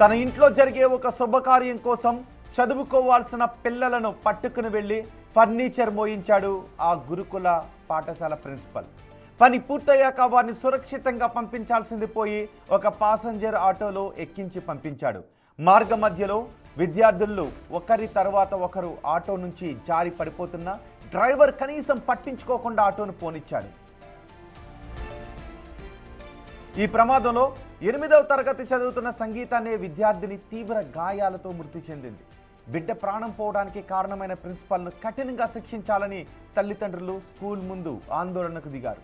తన ఇంట్లో జరిగే ఒక శుభకార్యం కోసం చదువుకోవాల్సిన పిల్లలను పట్టుకుని వెళ్ళి ఫర్నిచర్ మోయించాడు ఆ గురుకుల పాఠశాల ప్రిన్సిపల్. పని పూర్తయ్యాక వారిని సురక్షితంగా పంపించాల్సింది పోయి ఒక పాసెంజర్ ఆటోలో ఎక్కించి పంపించాడు. మార్గ మధ్యలో విద్యార్థులు ఒకరి తర్వాత ఒకరు ఆటో నుంచి జారి పడిపోతున్నా డ్రైవర్ కనీసం పట్టించుకోకుండా ఆటోను పోనిచ్చాడు. ఈ ప్రమాదంలో 8వ తరగతి చదువుతున్న సంగీత అనే విద్యార్థిని తీవ్ర గాయాలతో మృతి చెందింది. బిడ్డ ప్రాణం పోవడానికి కారణమైన ప్రిన్సిపల్ను కఠినంగా శిక్షించాలని తల్లిదండ్రులు స్కూల్ ముందు ఆందోళనకు దిగారు.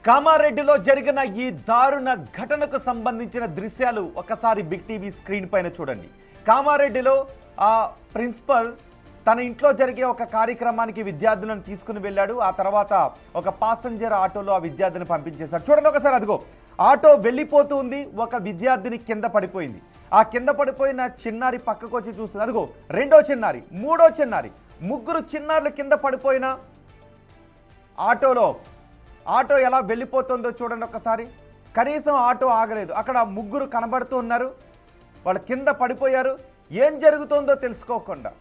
కామారెడ్డిలో జరిగిన ఈ దారుణ ఘటనకు సంబంధించిన దృశ్యాలు ఒకసారి బిగ్ టీవీ స్క్రీన్ పైన చూడండి. కామారెడ్డిలో ఆ ప్రిన్సిపల్ తన ఇంట్లో జరిగే ఒక కార్యక్రమానికి విద్యార్థులను తీసుకుని వెళ్ళాడు. ఆ తర్వాత ఒక పాసెంజర్ ఆటోలో ఆ విద్యార్థిని పంపించేశాడు. చూడండి ఒకసారి, అదిగో ఆటో వెళ్ళిపోతూ ఉంది, ఒక విద్యార్థిని కింద పడిపోయింది. ఆ కింద పడిపోయిన చిన్నారి పక్కకు వచ్చి చూస్తుంది. అదిగో రెండో చిన్నారి, మూడో చిన్నారి, ముగ్గురు చిన్నారులు కింద పడిపోయిన ఆటో ఎలా వెళ్ళిపోతుందో చూడండి ఒకసారి. కనీసం ఆటో ఆగలేదు. అక్కడ ముగ్గురు కనబడుతూ ఉన్నారు, వాళ్ళు కింద పడిపోయారు. ఏం జరుగుతుందో తెలుసుకోకుండా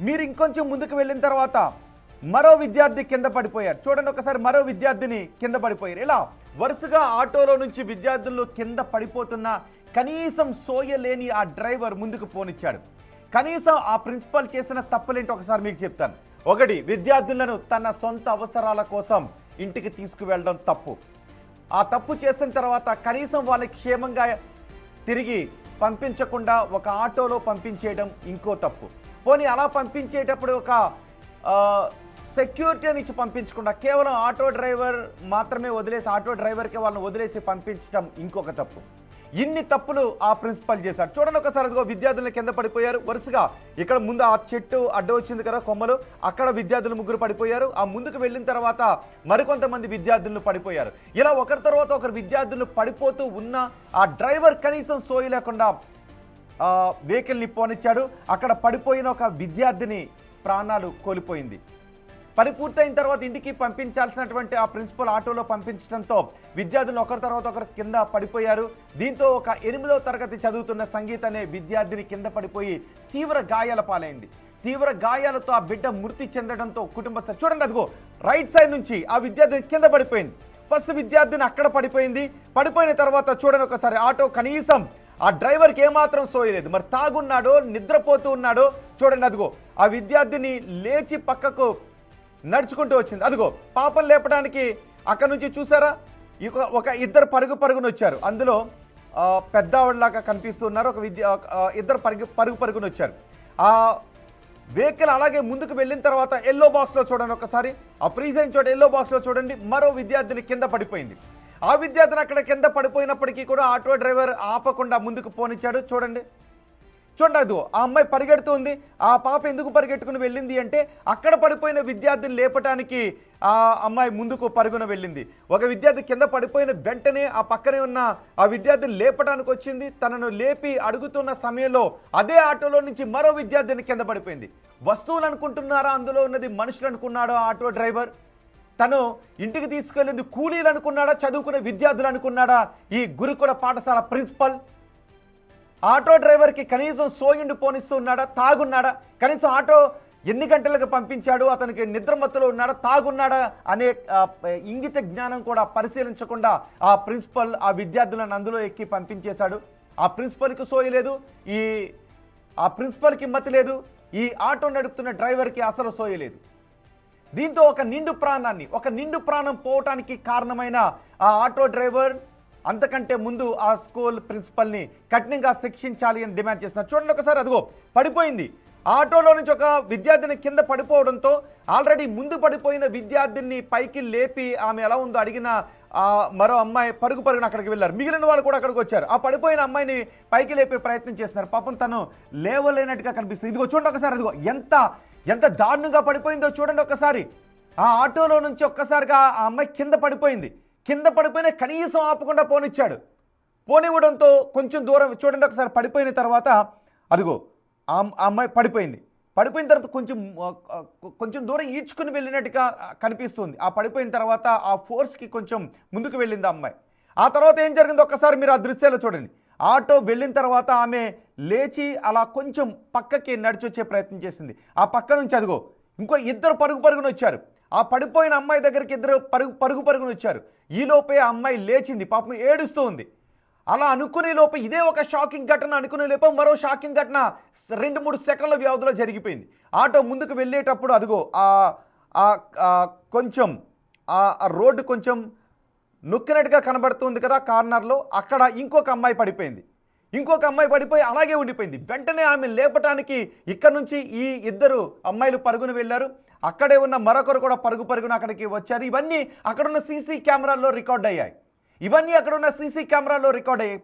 మీరు ఇంకొంచెం ముందుకు వెళ్ళిన తర్వాత మరో విద్యార్థి కింద పడిపోయారు. చూడండి ఒకసారి, మరో విద్యార్థిని కింద పడిపోయారు. ఇలా వరుసగా ఆటోలో నుంచి విద్యార్థులు కింద పడిపోతున్నా కనీసం సోయలేని ఆ డ్రైవర్ ముందుకు పోనిచ్చాడు. కనీసం ఆ ప్రిన్సిపల్ చేసిన తప్పులేంటి ఒకసారి మీకు చెప్తాను. ఒకటి, విద్యార్థులను తన సొంత అవసరాల కోసం ఇంటికి తీసుకువెళ్ళడం తప్పు. ఆ తప్పు చేసిన తర్వాత కనీసం వాళ్ళకి క్షేమంగా తిరిగి పంపించకుండా ఒక ఆటోలో పంపించేయడం ఇంకో తప్పు. పోనీ అలా పంపించేటప్పుడు ఒక సెక్యూరిటీని ఇచ్చి పంపించకుండా కేవలం ఆటో డ్రైవర్ మాత్రమే వదిలేసి ఆటో డ్రైవర్కి వాళ్ళని వదిలేసి పంపించడం ఇంకొక తప్పు. ఇన్ని తప్పులు ఆ ప్రిన్సిపల్ చేశారు. చూడండి ఒకసారి, అదిగో విద్యార్థులు కింద పడిపోయారు. వరుసగా ఇక్కడ ముందు ఆ చెట్టు అడ్డు వచ్చింది కదా కొమ్మలు, అక్కడ విద్యార్థులు ముగ్గురు పడిపోయారు. ఆ ముందుకు వెళ్ళిన తర్వాత మరికొంతమంది విద్యార్థులు పడిపోయారు. ఇలా ఒకరి తర్వాత ఒకరు విద్యార్థులు పడిపోతూ ఉన్న ఆ డ్రైవర్ కనీసం సోయి లేకుండా వెహికల్ని పోనిచ్చాడు. అక్కడ పడిపోయిన ఒక విద్యార్థిని ప్రాణాలు కోల్పోయింది. పని పూర్తయిన తర్వాత ఇంటికి పంపించాల్సినటువంటి ఆ ప్రిన్సిపల్ ఆటోలో పంపించడంతో విద్యార్థులు ఒకరి తర్వాత ఒకరు కింద పడిపోయారు. దీంతో ఒక 8వ తరగతి చదువుతున్న సంగీత అనే విద్యార్థిని కింద పడిపోయి తీవ్ర గాయాల పాలైంది. తీవ్ర గాయాలతో ఆ బిడ్డ మృతి చెందడంతో కుటుంబ చూడండి, అదిగో రైట్ సైడ్ నుంచి ఆ విద్యార్థిని కింద పడిపోయింది. ఫస్ట్ విద్యార్థిని అక్కడ పడిపోయింది. పడిపోయిన తర్వాత చూడండి ఒకసారి, ఆటో కనీసం ఆ డ్రైవర్కి ఏమాత్రం సోయలేదు. మరి తాగున్నాడో నిద్రపోతూ ఉన్నాడో చూడండి, అదిగో ఆ విద్యార్థిని లేచి పక్కకు నడుచుకుంటూ వచ్చింది. అదిగో పాపం లేపడానికి అక్కడ నుంచి చూసారా, ఒక ఇద్దరు పరుగున వచ్చారు. అందులో పెద్దవాళ్ళలాగా కనిపిస్తున్నారు. ఇద్దరు పరుగున వచ్చారు. ఆ వెహికల్ అలాగే ముందుకు వెళ్ళిన తర్వాత ఎల్లో బాక్స్లో చూడండి ఒకసారి, ఆ ఫ్రీజ్ అయిన చోట ఎల్లో బాక్స్లో చూడండి, మరో విద్యార్థిని కింద పడిపోయింది. ఆ విద్యార్థిని అక్కడ కింద పడిపోయినప్పటికీ కూడా ఆటో డ్రైవర్ ఆపకుండా ముందుకు పోనిచ్చాడు. చూడండి, అది ఆ అమ్మాయి పరిగెడుతుంది. ఆ పాప ఎందుకు పరిగెట్టుకుని వెళ్ళింది అంటే అక్కడ పడిపోయిన విద్యార్థిని లేపటానికి ఆ అమ్మాయి ముందుకు పరుగున వెళ్ళింది. ఒక విద్యార్థి కింద పడిపోయిన వెంటనే ఆ పక్కనే ఉన్న ఆ విద్యార్థిని లేపటానికి వచ్చింది. తనను లేపి అడుగుతున్న సమయంలో అదే ఆటోలో నుంచి మరో విద్యార్థిని కింద పడిపోయింది. వస్తువులు అనుకుంటున్నారా అందులో ఉన్నది మనుషులు అనుకున్నాడో ఆటో డ్రైవర్? తను ఇంటికి తీసుకెళ్ళింది కూలీలు అనుకున్నాడా, చదువుకునే విద్యార్థులు అనుకున్నాడా ఈ గురుకుల పాఠశాల ప్రిన్సిపల్? ఆటో డ్రైవర్కి కనీసం సోయిండు పోనిస్తూ ఉన్నాడా, తాగున్నాడా? కనీసం ఆటో ఎన్ని గంటలకు పంపించాడు, అతనికి నిద్రమత్తులో ఉన్నాడా, తాగున్నాడా అనే ఇంగిత జ్ఞానం కూడా పరిశీలించకుండా ఆ ప్రిన్సిపల్ ఆ విద్యార్థులను అందులో ఎక్కి పంపించేశాడు. ఆ ప్రిన్సిపల్కి సోయి లేదు, ఆ ప్రిన్సిపల్కి మతి లేదు, ఈ ఆటో నడుపుతున్న డ్రైవర్కి అసలు సోయి లేదు. దీంతో ఒక నిండు ప్రాణం పోవటానికి కారణమైన ఆ ఆటో డ్రైవర్ అంతకంటే ముందు ఆ స్కూల్ ప్రిన్సిపల్ని కఠినంగా శిక్షించాలి అని డిమాండ్ చేస్తున్నారు. చూడండి ఒకసారి, అదిగో పడిపోయింది. ఆటోలో నుంచి ఒక విద్యార్థిని కింద పడిపోవడంతో ఆల్రెడీ ముందు పడిపోయిన విద్యార్థిని పైకి లేపి ఆమె ఎలా ఉందో అడిగిన మరో అమ్మాయి పరుగున అక్కడికి వెళ్ళారు. మిగిలిన వాళ్ళు కూడా అక్కడికి వచ్చారు. ఆ పడిపోయిన అమ్మాయిని పైకి లేపే ప్రయత్నం చేస్తున్నారు. పాపం తను లేవలేనట్టుగా కనిపిస్తుంది. ఇదిగో చూడండి ఒకసారి, అదిగో ఎంత దారుణంగా పడిపోయిందో చూడండి ఒకసారి. ఆ ఆటోలో నుంచి ఒక్కసారిగా ఆ అమ్మాయి కింద పడిపోయింది. కింద పడిపోయినా కనీసం ఆపకుండా పోనిచ్చాడు. పోనివ్వడంతో కొంచెం దూరం చూడండి ఒకసారి, పడిపోయిన తర్వాత అదిగో ఆ అమ్మాయి పడిపోయింది. పడిపోయిన తర్వాత కొంచెం దూరం ఈడ్చుకుని వెళ్ళినట్టుగా కనిపిస్తుంది. ఆ పడిపోయిన తర్వాత ఆ ఫోర్స్కి కొంచెం ముందుకు వెళ్ళింది ఆ అమ్మాయి. ఆ తర్వాత ఏం జరిగిందో ఒక్కసారి మీరు ఆ దృశ్యాలు చూడండి. ఆటో వెళ్ళిన తర్వాత ఆమె లేచి అలా కొంచెం పక్కకి నడిచొచ్చే ప్రయత్నం చేసింది. ఆ పక్క నుంచి అదిగో ఇంకో ఇద్దరు పరుగున వచ్చారు. ఆ పడిపోయిన అమ్మాయి దగ్గరికి ఇద్దరు పరుగున వచ్చారు. ఈలోపే ఆ అమ్మాయి లేచింది, పాపం ఏడుస్తూ ఉంది. అలా అనుకునే లోపు ఇదే ఒక షాకింగ్ ఘటన అనుకునే లోపు మరో షాకింగ్ ఘటన 2-3 సెకండ్ల వ్యవధిలో జరిగిపోయింది. ఆటో ముందుకు వెళ్ళేటప్పుడు అదిగో కొంచెం ఆ రోడ్డు కొంచెం నొక్కినట్టుగా కనబడుతుంది కదా కార్నర్లో, అక్కడ ఇంకొక అమ్మాయి పడిపోయింది. ఇంకొక అమ్మాయి పడిపోయి అలాగే ఉండిపోయింది. వెంటనే ఆమె లేపటానికి ఇక్కడ నుంచి ఈ ఇద్దరు అమ్మాయిలు పరుగున వెళ్ళారు. అక్కడే ఉన్న మరొకరు కూడా పరుగున అక్కడికి వచ్చారు. ఇవన్నీ అక్కడున్న సీసీ కెమెరాల్లో రికార్డ్ అయ్యాయి.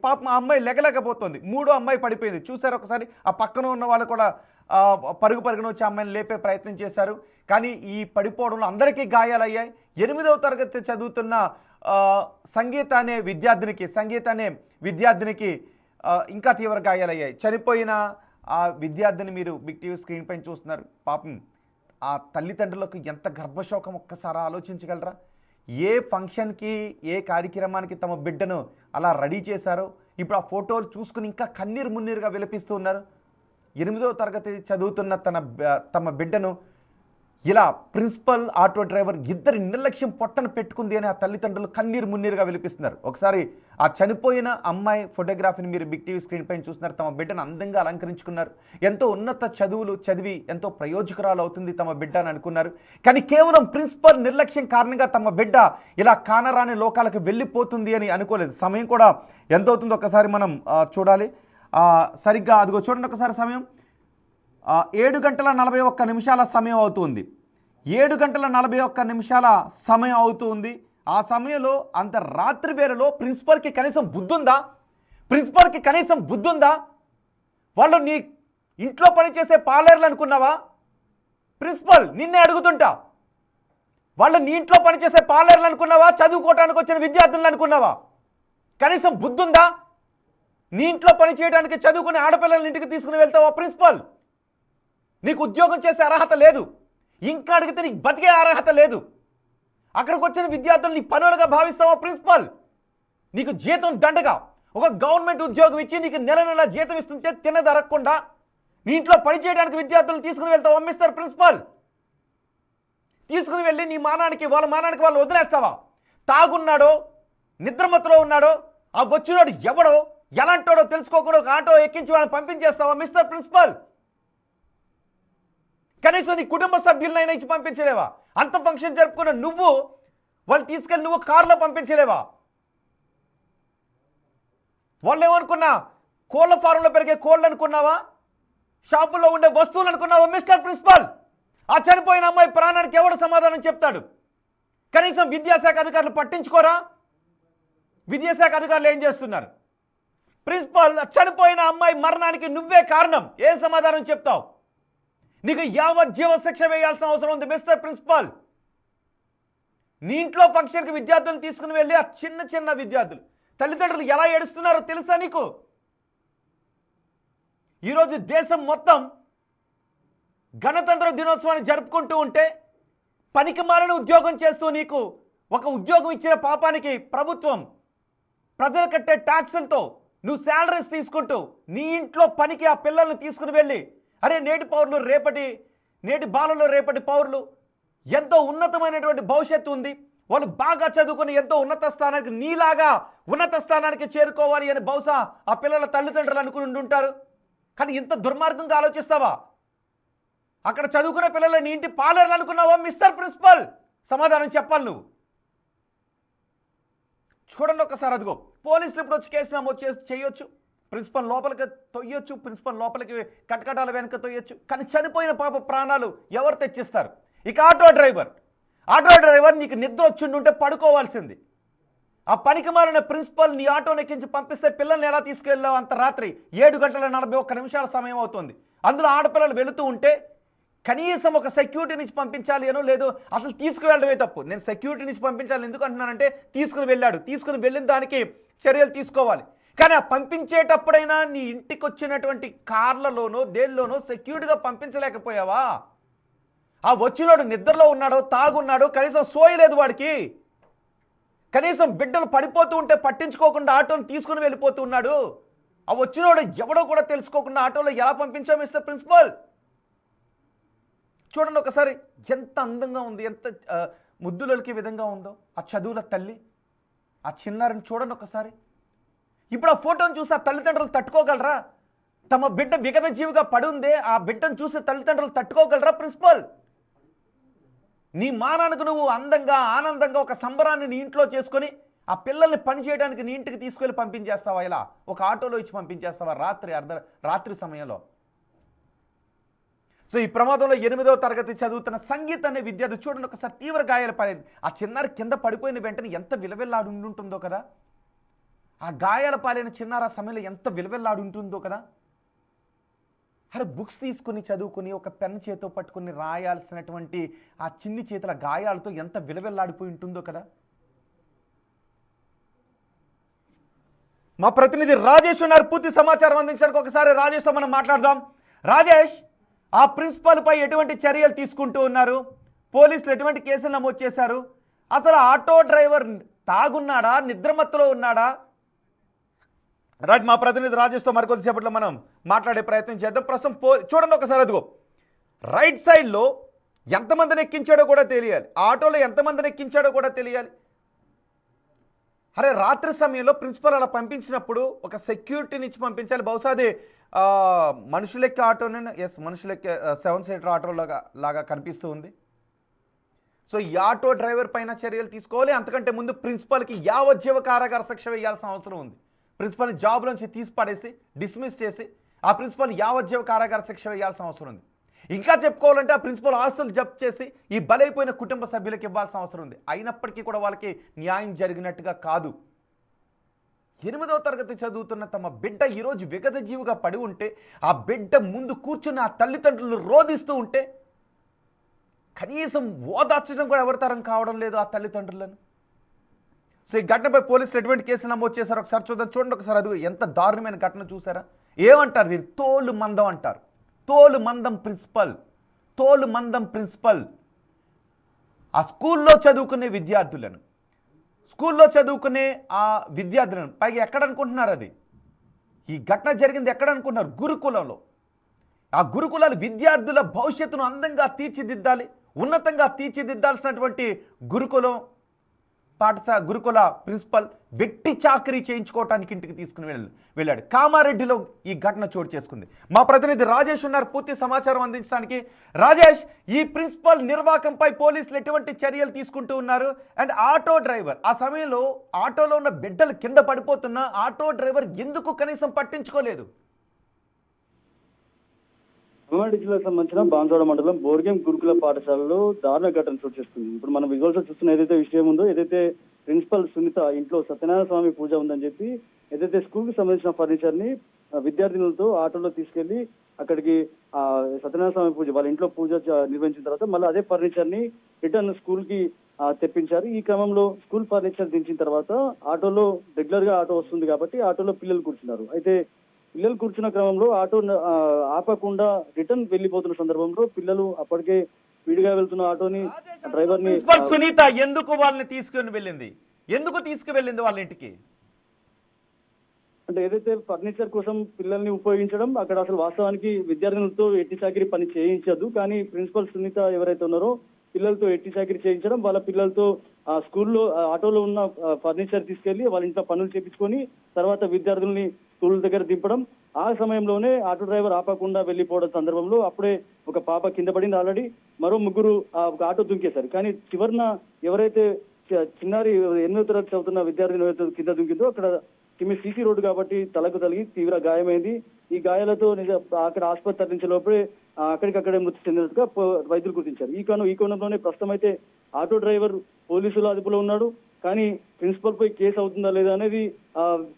పాపం ఆ అమ్మాయి లెగలేకపోతుంది. మూడో అమ్మాయి పడిపోయింది. చూసారు ఒకసారి, ఆ పక్కన ఉన్న వాళ్ళు కూడా పరుగున వచ్చి అమ్మాయిని లేపే ప్రయత్నం చేశారు. కానీ ఈ పడిపోవడంలో అందరికీ గాయాలయ్యాయి. 8వ తరగతి చదువుతున్న సంగీత అనే విద్యార్థినికి ఇంకా తీవ్ర గాయాలయ్యాయి. చనిపోయిన ఆ విద్యార్థిని మీరు బిగ్ టీవీ స్క్రీన్ పైన చూస్తున్నారు. పాపం ఆ తల్లిదండ్రులకు ఎంత గర్భశోకం ఒక్కసారి ఆలోచించగలరా? ఏ ఫంక్షన్కి ఏ కార్యక్రమానికి తమ బిడ్డను అలా రెడీ చేశారో ఇప్పుడు ఆ ఫోటోలు చూసుకుని ఇంకా కన్నీరు మున్నీరుగా విలపిస్తూ ఉన్నారు. 8వ తరగతి చదువుతున్న తమ బిడ్డను ఇలా ప్రిన్సిపల్, ఆటో డ్రైవర్ ఇద్దరి నిర్లక్ష్యం పొట్టను పెట్టుకుంది అని ఆ తల్లిదండ్రులు కన్నీరు మున్నీరుగా విలిపిస్తున్నారు. ఒకసారి ఆ చనిపోయిన అమ్మాయి ఫోటోగ్రఫీని మీరు బిగ్ టీవీ స్క్రీన్ పైన చూస్తున్నారు. తమ బిడ్డను అందంగా అలంకరించుకున్నారు. ఎంతో ఉన్నత చదువులు చదివి ఎంతో ప్రయోజకురాలు అవుతుంది తమ బిడ్డ అని అనుకున్నారు. కానీ కేవలం ప్రిన్సిపల్ నిర్లక్ష్యం కారణంగా తమ బిడ్డ ఇలా కానరాని లోకాలకు వెళ్ళిపోతుంది అని అనుకోలేదు. సమయం కూడా ఎంత అవుతుందో ఒకసారి మనం చూడాలి. సరిగ్గా అదిగో చూడండి ఒకసారి సమయం 7:41 సమయం అవుతుంది. 7:41 సమయం అవుతుంది. ఆ సమయంలో అంత రాత్రి వేళలో ప్రిన్సిపల్కి కనీసం బుద్ధుందా? వాళ్ళు నీ ఇంట్లో పనిచేసే పార్లర్లు అనుకున్నావా? ప్రిన్సిపల్ నిన్నే అడుగుతుంటా, వాళ్ళు నీ ఇంట్లో పనిచేసే పార్లర్లు అనుకున్నావా? చదువుకోవటానికి వచ్చిన విద్యార్థులను అనుకున్నావా? కనీసం బుద్ధుందా? నీ ఇంట్లో పని చేయడానికి చదువుకునే ఆడపిల్లల ఇంటికి తీసుకుని వెళ్తావా ప్రిన్సిపల్? నీకు ఉద్యోగం చేసే అర్హత లేదు. ఇంకా అడిగితే నీకు బతికే అర్హత లేదు. అక్కడికి వచ్చిన విద్యార్థులు నీ పనులుగా భావిస్తావా ప్రిన్సిపల్? నీకు జీతం దండగా ఒక గవర్నమెంట్ ఉద్యోగం ఇచ్చి నీకు నెల జీతం ఇస్తుంటే తినదరగకుండా నీ ఇంట్లో పని చేయడానికి విద్యార్థులను తీసుకుని వెళ్తావా మిస్టర్ ప్రిన్సిపల్? తీసుకుని వెళ్ళి నీ వాళ్ళ మానానికి వాళ్ళు వదిలేస్తావా? తాగున్నాడో నిద్రమత్తులో ఉన్నాడో ఆ వచ్చినాడు ఎవడో ఎలాంటోడో తెలుసుకోకుండా ఒక ఆటో ఎక్కించి వాళ్ళని పంపించేస్తావా మిస్టర్ ప్రిన్సిపల్? కనీసం నీ కుటుంబ సభ్యులనైనా ఇచ్చి పంపించలేవా? అంత ఫంక్షన్ జరుపుకున్న నువ్వు వాళ్ళు తీసుకెళ్ళి నువ్వు కారులో పంపించలేవా? వాళ్ళు ఏమనుకున్నా, కోళ్ళ ఫారంలో పెరిగే కోళ్ళు అనుకున్నావా? షాపుల్లో ఉండే వస్తువులు అనుకున్నావా మిస్టర్ ప్రిన్సిపల్? ఆ చనిపోయిన అమ్మాయి ప్రాణానికి ఎవడు సమాధానం చెప్తాడు? కనీసం విద్యాశాఖ అధికారులు పట్టించుకోరా? విద్యాశాఖ అధికారులు ఏం చేస్తున్నారు? ప్రిన్సిపల్, చనిపోయిన అమ్మాయి మరణానికి నువ్వే కారణం, ఏం సమాధానం చెప్తావు? నీకు యావజ్జీవ శిక్ష వేయాల్సిన అవసరం ఉంది మిస్టర్ ప్రిన్సిపల్. నీ ఇంట్లో ఫంక్షన్కి విద్యార్థులను తీసుకుని వెళ్ళి ఆ చిన్న విద్యార్థులు తల్లిదండ్రులు ఎలా ఏడుస్తున్నారో తెలుసా నీకు? ఈరోజు దేశం మొత్తం గణతంత్ర దినోత్సవాన్ని జరుపుకుంటూ ఉంటే పనికి మాలిన ఉద్యోగం చేస్తూ నీకు ఒక ఉద్యోగం ఇచ్చిన పాపానికి ప్రభుత్వం ప్రజలు కట్టే ట్యాక్సులతో నువ్వు శాలరీస్ తీసుకుంటూ నీ ఇంట్లో పనికి ఆ పిల్లల్ని తీసుకుని వెళ్ళి, అరే నేటి పౌరులు నేటి బాలలు రేపటి పౌరులు ఎంతో ఉన్నతమైనటువంటి భవిష్యత్తు ఉంది, వాళ్ళు బాగా చదువుకుని ఎంతో ఉన్నత స్థానానికి నీలాగా ఉన్నత స్థానానికి చేరుకోవాలి అని బహుశా ఆ పిల్లల తల్లిదండ్రులు అనుకుని ఉంటారు. కానీ ఇంత దుర్మార్గంగా ఆలోచిస్తావా? అక్కడ చదువుకునే పిల్లలు నీ ఇంటి పార్లర్లు అనుకున్నావా మిస్టర్ ప్రిన్సిపల్? సమాధానం చెప్పాలి నువ్వు. చూడండి ఒకసారి, అదిగో పోలీసులు ఇప్పుడు వచ్చి కేసు నమోదు చేయొచ్చు, ప్రిన్సిపల్ లోపలికి తొయ్యొచ్చు, ప్రిన్సిపల్ లోపలికి కటకటాల వెనక తొయ్యొచ్చు. కానీ చనిపోయిన పాప ప్రాణాలు ఎవరు తెచ్చిస్తారు? ఇక ఆటో డ్రైవర్ నీకు నిద్ర వచ్చిండుంటే పడుకోవాల్సింది. ఆ పనికి మాలిన ప్రిన్సిపల్ నీ ఆటోని ఎక్కించి పంపిస్తే పిల్లల్ని ఎలా తీసుకెళ్ళావు? అంత రాత్రి 7:41 సమయం అవుతుంది. అందులో ఆడపిల్లలు వెళుతూ ఉంటే కనీసం ఒక సెక్యూరిటీ నుంచి పంపించాలి అనో లేదో అసలు తీసుకువెళ్ళడమే తప్పు. నేను సెక్యూరిటీ నుంచి పంపించాలి ఎందుకు అంటున్నానంటే తీసుకుని వెళ్ళాడు, తీసుకుని వెళ్ళిన దానికి చర్యలు తీసుకోవాలి. కానీ ఆ పంపించేటప్పుడైనా నీ ఇంటికి వచ్చినటువంటి కార్లలోనో దేనిలోనో సెక్యూరిటీగా పంపించలేకపోయావా? ఆ వచ్చినోడు నిద్రలో ఉన్నాడో తాగున్నాడో కనీసం సోయలేదు వాడికి, కనీసం బిడ్డలు పడిపోతూ ఉంటే పట్టించుకోకుండా ఆటోని తీసుకుని వెళ్ళిపోతూ ఉన్నాడు. ఆ వచ్చినోడు ఎవడో కూడా తెలుసుకోకుండా ఆటోలో ఎలా పంపించావు మిస్టర్ ప్రిన్సిపల్? చూడండి ఒకసారి ఎంత అందంగా ఉంది, ఎంత ముద్దులకి విధంగా ఉందో ఆ చదువుల తల్లి, ఆ చిన్నారిని చూడండి ఒకసారి. ఇప్పుడు ఆ ఫోటోను చూసి ఆ తల్లిదండ్రులు తట్టుకోగలరా? తమ బిడ్డ విగత జీవిగా పడి ఉందే, ఆ బిడ్డను చూసి తల్లిదండ్రులు తట్టుకోగలరా? ప్రిన్సిపల్, నీ మానానికి నువ్వు అందంగా ఆనందంగా ఒక సంబరాన్ని నీ ఇంట్లో చేసుకొని ఆ పిల్లల్ని పని చేయడానికి నీ ఇంటికి తీసుకెళ్ళి పంపించేస్తావా? ఇలా ఒక ఆటోలో ఇచ్చి పంపించేస్తావా రాత్రి సమయంలో? సో ఈ ప్రమాదంలో 8వ తరగతి చదువుతున్న సంగీత్ అనే విద్యార్థి చూడండి ఒకసారి తీవ్ర గాయాలు పాలైంది. ఆ చిన్నారి కింద పడిపోయిన వెంటనే ఎంత విలవిల్లాడి ఉంటుందో కదా, ఆ గాయాల పాలైన చిన్నారి ఆ సమయంలో ఎంత విలవిల్లాడి ఉంటుందో కదా. అరే బుక్స్ తీసుకుని చదువుకుని ఒక పెన్ చేతితో పట్టుకుని రాయాల్సినటువంటి ఆ చిన్ని చేతుల గాయాలతో ఎంత విలవిల్లాడిపోయి ఉంటుందో కదా. మా ప్రతినిధి రాజేష్ ఉన్నారు పూర్తి సమాచారం అందించడానికి. ఒకసారి రాజేష్తో మనం మాట్లాడదాం. రాజేష్, ఆ ప్రిన్సిపల్పై ఎటువంటి చర్యలు తీసుకుంటూ ఉన్నారు? పోలీసులు ఎటువంటి కేసులు నమోదు చేశారు? అసలు ఆటో డ్రైవర్ తాగున్నాడా, నిద్రమత్తులో ఉన్నాడా? రైట్, మా ప్రతినిధి రాజేష్తో మరికొద్దిసేపట్లో మనం మాట్లాడే ప్రయత్నం చేద్దాం. ప్రస్తుతం చూడండి ఒకసారి, అదిగో రైట్ సైడ్లో ఎంతమందిని ఎక్కించాడో కూడా తెలియాలి, ఆటోలో ఎంతమందిని ఎక్కించాడో కూడా తెలియాలి. అరే రాత్రి సమయంలో ప్రిన్సిపల్ అలా పంపించినప్పుడు ఒక సెక్యూరిటీ నుంచి పంపించాలి. బహుశా అది మనుషులెక్కే ఆటోనే, ఎస్ మనుషులెక్కే 7 సీటర్ ఆటో లాగా కనిపిస్తూ ఉంది. సో ఈ ఆటో డ్రైవర్ పైన చర్యలు తీసుకోవాలి. అంతకంటే ముందు ప్రిన్సిపల్కి యావజ్జీవ కారాగార శిక్ష వేయాల్సిన అవసరం ఉంది. ప్రిన్సిపల్ని జాబ్ నుంచి తీసి పడేసి డిస్మిస్ చేసి ఆ ప్రిన్సిపల్ యావజ్జీవ కారాగార శిక్ష వేయాల్సిన అవసరం ఉంది. ఇంకా చెప్పుకోవాలంటే ఆ ప్రిన్సిపల్ ఆస్తులు జప్తు చేసి ఈ బలైపోయిన కుటుంబ సభ్యులకు ఇవ్వాల్సిన అవసరం ఉంది. అయినప్పటికీ కూడా వాళ్ళకి న్యాయం జరిగినట్టుగా కాదు. 8వ తరగతి చదువుతున్న తమ బిడ్డ ఈరోజు విగత జీవిగా పడి ఉంటే, ఆ బిడ్డ ముందు కూర్చుని ఆ తల్లిదండ్రులు రోధిస్తూ ఉంటే కనీసం ఓదార్చడం కూడా ఎవరితరం కావడం లేదు ఆ తల్లిదండ్రులను. సో ఈ ఘటనపై పోలీసులు ఎటువంటి కేసు నమోదు చేశారు ఒకసారి చూద్దాం. చూడండి ఒకసారి, అది ఎంత దారుణమైన ఘటన చూసారా? ఏమంటారు దీన్ని? తోలు మందం అంటారు. తోలు మందం ప్రిన్సిపల్, తోలు మందం ప్రిన్సిపల్ ఆ స్కూల్లో చదువుకునే విద్యార్థులను, పైగా ఎక్కడ అనుకుంటున్నారు? అది ఈ ఘటన జరిగింది ఎక్కడ అనుకుంటున్నారు? గురుకులంలో. ఆ గురుకులాలు విద్యార్థుల భవిష్యత్తును అందంగా తీర్చిదిద్దాలి, ఉన్నతంగా తీర్చిదిద్దాల్సినటువంటి గురుకుల ప్రిన్సిపల్ వెట్టి చాకరీ చేయించుకోవటానికి ఇంటికి తీసుకుని వెళ్ళాడు. కామారెడ్డిలో ఈ ఘటన చోటు చేసుకుంది. మా ప్రతినిధి రాజేష్ ఉన్నారు పూర్తి సమాచారం అందించడానికి. రాజేష్, ఈ ప్రిన్సిపల్ నిర్వాకంపై పోలీసులు ఎటువంటి చర్యలు తీసుకుంటూ ఉన్నారు? అండ్ ఆటో డ్రైవర్, ఆ సమయంలో ఆటోలో ఉన్న బిడ్డలు కింద పడిపోతున్నా ఆటో డ్రైవర్ ఎందుకు కనీసం పట్టించుకోలేదు? కామారెడ్డి జిల్లాకు సంబంధించిన బాన్సువాడ మండలం బోర్గేం గురుకుల పాఠశాలలో దారుణ ఘటన చోటు చేసుకుంది. ఇప్పుడు మనం విజువల్స్ చూస్తున్న ఏదైతే విషయం ఉందో, ఏదైతే ప్రిన్సిపల్ సునీత ఇంట్లో సత్యనారాయణ స్వామి పూజ ఉందని చెప్పి ఏదైతే స్కూల్ కి సంబంధించిన ఫర్నిచర్ ని విద్యార్థినులతో ఆటోలో తీసుకెళ్లి అక్కడికి సత్యనారాయణ స్వామి పూజ వాళ్ళ ఇంట్లో పూజ నిర్వహించిన తర్వాత మళ్ళీ అదే ఫర్నిచర్ ని రిటర్న్ స్కూల్ కి తెప్పించారు. ఈ క్రమంలో స్కూల్ ఫర్నిచర్ దించిన తర్వాత ఆటోలో రెగ్యులర్ గా ఆటో వస్తుంది కాబట్టి ఆటోలో పిల్లలు కూర్చున్నారు. అయితే పిల్లలు కూర్చున్న క్రమంలో ఆటో ఆపకుండా రిటర్న్ వెళ్లిపోతున్న సందర్భంలో పిల్లలు అప్పటికే స్పీడ్గా వెళ్తున్న ఆటోని డ్రైవర్ ని సునీత ఎందుకు వాళ్ళని తీసుకువెళ్ళింది వాళ్ళ ఇంటికి? అంటే ఏదైతే ఫర్నిచర్ కోసం పిల్లల్ని ఉపయోగించడం, అక్కడ అసలు వాస్తవానికి విద్యార్థులతో ఎట్టి చాకిరి పని చేయించదు. కానీ ప్రిన్సిపల్ సునీత ఎవరైతే ఉన్నారో పిల్లలతో ఎట్టి చాకిరి చేయించడం, వాళ్ళ పిల్లలతో స్కూల్లో ఆటోలో ఉన్న ఫర్నిచర్ తీసుకెళ్లి వాళ్ళ ఇంట్లో పనులు చేయించుకొని తర్వాత విద్యార్థుల్ని స్కూల్ దగ్గర దింపడం. ఆ సమయంలోనే ఆటో డ్రైవర్ ఆపకుండా వెళ్లిపోవడం సందర్భంలో అప్పుడే ఒక పాప కింద పడింది. ఆల్రెడీ మరో ముగ్గురు ఒక ఆటో దుంకేశారు. కానీ చివరిన ఎవరైతే చిన్నారి 8వ తరగతి చదువుతున్న విద్యార్థిని కింద దుంకిందో అక్కడ సీసీ రోడ్డు కాబట్టి తలకు తగిలి తీవ్ర గాయమైంది. ఈ గాయాలతో అక్కడ ఆసుపత్రి తరలించే లోపే అక్కడికక్కడే మృతి చెందినట్టుగా వైద్యులు గుర్తించారు. ఈ కోణంలోనే ప్రస్తుతం అయితే ఆటో డ్రైవర్ పోలీసుల అదుపులో ఉన్నాడు. కానీ ప్రిన్సిపల్ పై కేసు అవుతుందా లేదా అనేది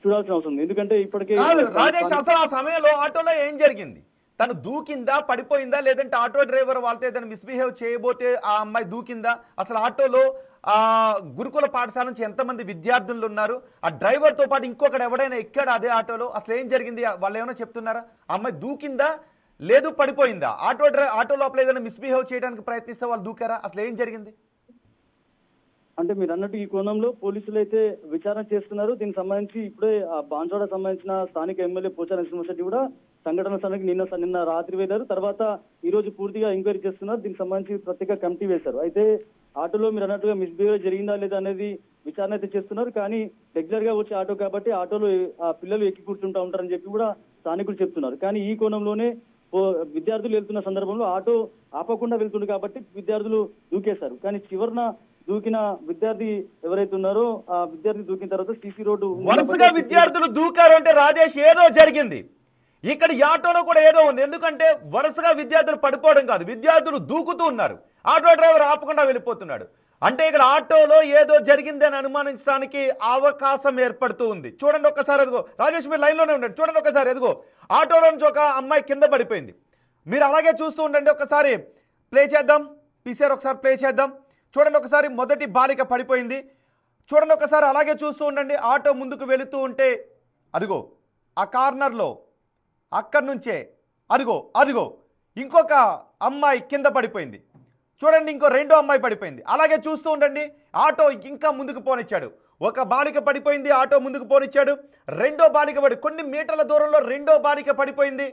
చూడాల్సిన అవసరం ఉంది. ఎందుకంటే ఇప్పటికే రాజేష్, అసలు ఆ సమయంలో ఆటోలో ఏం జరిగింది? తను దూకిందా, పడిపోయిందా, లేదంటే ఆటో డ్రైవర్ వాళ్ళతో ఏదైనా మిస్బిహేవ్ చేయబోతే ఆ అమ్మాయి దూకిందా, అసలు ఆటోలో ఆ గురుకుల పాఠశాల నుంచి ఎంతమంది విద్యార్థులు ఉన్నారు, ఆ డ్రైవర్తో పాటు ఇంకొకటి ఎవడైనా ఎక్కాడు అదే ఆటోలో, అసలు ఏం జరిగింది, వాళ్ళు ఏమైనా చెప్తున్నారా? ఆ అమ్మాయి దూకిందా లేదు పడిపోయిందా, ఆటో లోపల ఏదైనా మిస్బిహేవ్ చేయడానికి ప్రయత్నిస్తే వాళ్ళు దూకారా, అసలు ఏం జరిగింది? అంటే మీరు అన్నట్టు ఈ కోణంలో పోలీసులు అయితే విచారణ చేస్తున్నారు. దీనికి సంబంధించి ఇప్పుడే ఆ బాన్స్వాడ సంబంధించిన స్థానిక ఎమ్మెల్యే పోచారం శ్రీనివాసరెడ్డి కూడా సంఘటన స్థలానికి నిన్న రాత్రి వెళ్ళారు. తర్వాత ఈ రోజు పూర్తిగా ఎంక్వైరీ చేస్తున్నారు. దీనికి సంబంధించి ప్రత్యేక కమిటీ వేశారు. అయితే ఆటోలో మీరు అన్నట్టుగా మిస్బిహేవ్ జరిగిందా లేదా అనేది విచారణ అయితే చేస్తున్నారు. కానీ రెగ్యులర్ గా వచ్చే ఆటో కాబట్టి ఆటోలో ఆ పిల్లలు ఎక్కి కూర్చుంటా ఉంటారని చెప్పి కూడా స్థానికులు చెప్తున్నారు. కానీ ఈ కోణంలోనే విద్యార్థులు వెళ్తున్న సందర్భంలో ఆటో ఆపకుండా వెళ్తుంది కాబట్టి విద్యార్థులు దూకేశారు. కానీ చివరన దూకిన విద్యార్థి ఎవరైతే ఉన్నారో ఆ విద్యార్థి దూకిన తర్వాత సీసీ రోడ్డు వరుసగా విద్యార్థులు దూకారు అంటే రాజేష్ ఏదో జరిగింది. ఇక్కడ ఈ ఆటోలో కూడా ఏదో ఉంది. ఎందుకంటే వరుసగా విద్యార్థులు పడిపోవడం కాదు, విద్యార్థులు దూకుతూ ఉన్నారు, ఆటో డ్రైవర్ ఆపకుండా వెళ్ళిపోతున్నాడు. అంటే ఇక్కడ ఆటోలో ఏదో జరిగిందని అనుమానించడానికి అవకాశం ఏర్పడుతూ ఉంది. చూడండి ఒక్కసారి, ఎదుగో రాజేష్ మీరు లైన్లోనే ఉండండి, చూడండి ఒకసారి, ఎదుగో ఆటోలో నుంచి ఒక అమ్మాయి కింద పడిపోయింది. మీరు అలాగే చూస్తూ ఉండండి, ఒకసారి ప్లే చేద్దాం, పీసీఆర్ ఒకసారి ప్లే చేద్దాం. చూడండి ఒకసారి, మొదటి బాలిక పడిపోయింది. చూడండి ఒకసారి, అలాగే చూస్తూ ఉండండి. ఆటో ముందుకు వెళుతూ ఉంటే అదిగో ఆ కార్నర్లో అక్కడి నుంచే అదిగో ఇంకొక అమ్మాయి కింద పడిపోయింది. చూడండి, ఇంకో రెండో అమ్మాయి పడిపోయింది. అలాగే చూస్తూ ఉండండి, ఆటో ఇంకా ముందుకు పోనిచ్చాడు. ఒక బాలిక పడిపోయింది, ఆటో ముందుకు పోనిచ్చాడు. రెండో బాలిక కొన్ని మీటర్ల దూరంలో రెండో బాలిక పడిపోయింది,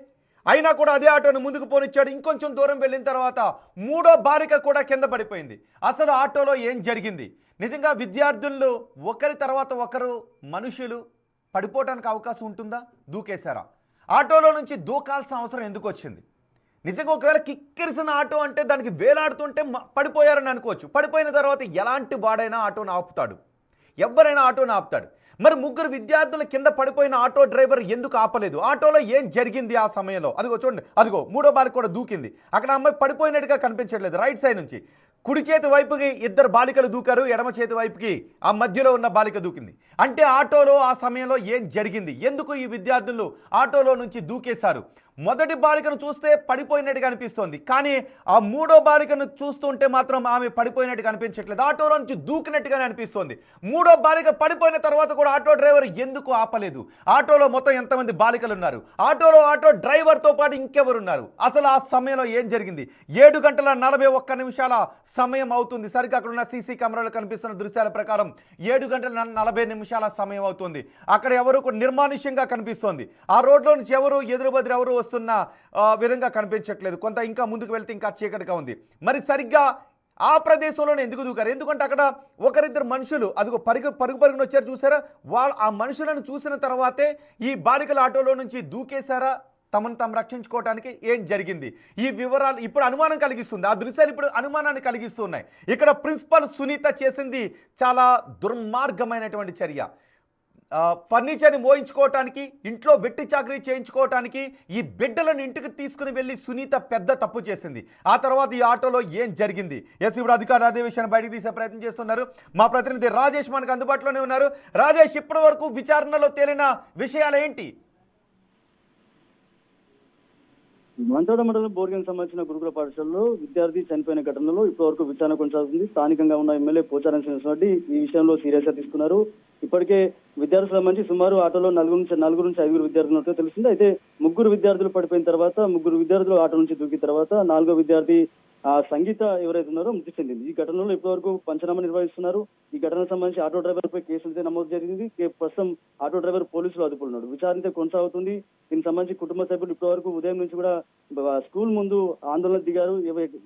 అయినా కూడా అదే ఆటోను ముందుకు పోనిచ్చాడు. ఇంకొంచెం దూరం వెళ్ళిన తర్వాత మూడో బాలిక కూడా కింద పడిపోయింది. అసలు ఆటోలో ఏం జరిగింది? నిజంగా విద్యార్థులు ఒకరి తర్వాత ఒకరు మనుషులు పడిపోవడానికి అవకాశం ఉంటుందా? దూకేశారా? ఆటోలో నుంచి దూకాల్సిన అవసరం ఎందుకు వచ్చింది? నిజంగా ఒకవేళ కిక్కిరిసిన ఆటో అంటే దానికి వేలాడుతుంటే పడిపోయారని అనుకోవచ్చు. పడిపోయిన తర్వాత ఎలాంటి వాడైనా ఆటోను ఆపుతాడు, ఎవరైనా ఆటోను ఆపుతాడు. మరి ముగ్గురు విద్యార్థుల కింద పడిపోయిన ఆటో డ్రైవర్ ఎందుకు ఆపలేదు? ఆటోలో ఏం జరిగింది ఆ సమయంలో? అదిగో చూడండి, అదిగో మూడో బాలిక కూడా దూకింది. అక్కడ అమ్మాయి పడిపోయినట్టుగా కనిపించట్లేదు. రైట్ సైడ్ నుంచి కుడి చేతి వైపుకి ఇద్దరు బాలికలు దూకారు, ఎడమ చేతి వైపుకి ఆ మధ్యలో ఉన్న బాలిక దూకింది. అంటే ఆటోలో ఆ సమయంలో ఏం జరిగింది? ఎందుకు ఈ విద్యార్థులు ఆటోలో నుంచి దూకేశారు? మొదటి బాలికను చూస్తే పడిపోయినట్టుగా అనిపిస్తోంది, కానీ ఆ మూడో బాలికను చూస్తుంటే మాత్రం ఆమె పడిపోయినట్టుగా అనిపించట్లేదు, ఆటోలో నుంచి దూకినట్టుగానే అనిపిస్తోంది. మూడో బాలిక పడిపోయిన తర్వాత కూడా ఆటో డ్రైవర్ ఎందుకు ఆపలేదు? ఆటోలో మొత్తం ఎంతమంది బాలికలు ఉన్నారు? ఆటో డ్రైవర్తో పాటు ఇంకెవరున్నారు? అసలు ఆ సమయంలో ఏం జరిగింది? 7:41 సమయం అవుతుంది. సరిగ్గా అక్కడ ఉన్న సీసీ కెమెరాలు కనిపిస్తున్న దృశ్యాల ప్రకారం 7:40 సమయం అవుతుంది. అక్కడ ఎవరు నిర్మానుష్యంగా కనిపిస్తోంది. ఆ రోడ్లో నుంచి ఎవరు ఎదురుబెదురు ఎవరు వస్తున్న విధంగా కనిపించట్లేదు. కొంత ఇంకా ముందుకు వెళ్తే ఇంకా చీకటిగా ఉంది. మరి సరిగ్గా ఆ ప్రదేశంలోనే ఎందుకు దూకారు? ఎందుకంటే అక్కడ ఒకరిద్దరు మనుషులు అదిగో పరుగున వచ్చారు, చూసారా? వాళ్ళు ఆ మనుషులను చూసిన తర్వాతే ఈ బాలికల ఆటోలో నుంచి దూకేశారా? తమను తాము రక్షించుకోవడానికి ఏం జరిగింది? ఈ వివరాలు ఇప్పుడు అనుమానం కలిగిస్తుంది. ఆ దృశ్యాలు ఇప్పుడు అనుమానాన్ని కలిగిస్తున్నాయి. ఇక్కడ ప్రిన్సిపల్ సునీత చేసింది చాలా దుర్మార్గమైనటువంటి చర్య. ఫర్నిచర్ని మోయించుకోవటానికి, ఇంట్లో వెట్టి చాకరీ చేయించుకోవటానికి ఈ బిడ్డలను ఇంటికి తీసుకుని వెళ్ళి సునీత పెద్ద తప్పు చేసింది. ఆ తర్వాత ఈ ఆటోలో ఏం జరిగింది? ఎస్, ఇప్పుడు అధికారులు అదే విషయాన్ని బయటకు తీసే ప్రయత్నం చేస్తున్నారు. మా ప్రతినిధి రాజేష్ మనకు అందుబాటులోనే ఉన్నారు. రాజేష్, ఇప్పటి వరకు విచారణలో తేలిన విషయాలు ఏంటి? మంచోడ మండలం బోర్గన్ సంబంధించిన గురుకుల పాఠశాలలో విద్యార్థి చనిపోయిన ఘటనలో ఇప్పటివరకు విచారణ కొనసాగుతుంది. స్థానికంగా ఉన్న ఎమ్మెల్యే పోచారం శ్రీనివాసరెడ్డి ఈ విషయంలో సీరియస్ గా తీసుకున్నారు. ఇప్పటికే విద్యార్థుల సంబంధించి సుమారు ఆటోలో 4 నుంచి 5 విద్యార్థులు ఉన్నట్టు తెలిసింది. అయితే 3 విద్యార్థులు పడిపోయిన తర్వాత 3 విద్యార్థులు ఆటో నుంచి దూకిన తర్వాత 4వ విద్యార్థి సంగీత ఎవరైతే ఉన్నారో మృతి చెందింది. ఈ ఘటనలో ఇప్పటివరకు పంచనామా నిర్వహిస్తున్నారు. ఈ ఘటనకు సంబంధించి ఆటో డ్రైవర్ పై కేసు అయితే నమోదు జరిగింది. ప్రస్తుతం ఆటో డ్రైవర్ పోలీసులు అదుపున్నాడు. విచారణ కొనసాగుతుంది. దీనికి సంబంధించి కుటుంబ సభ్యులు ఇప్పటివరకు ఉదయం నుంచి కూడా స్కూల్ ముందు ఆందోళన దిగారు.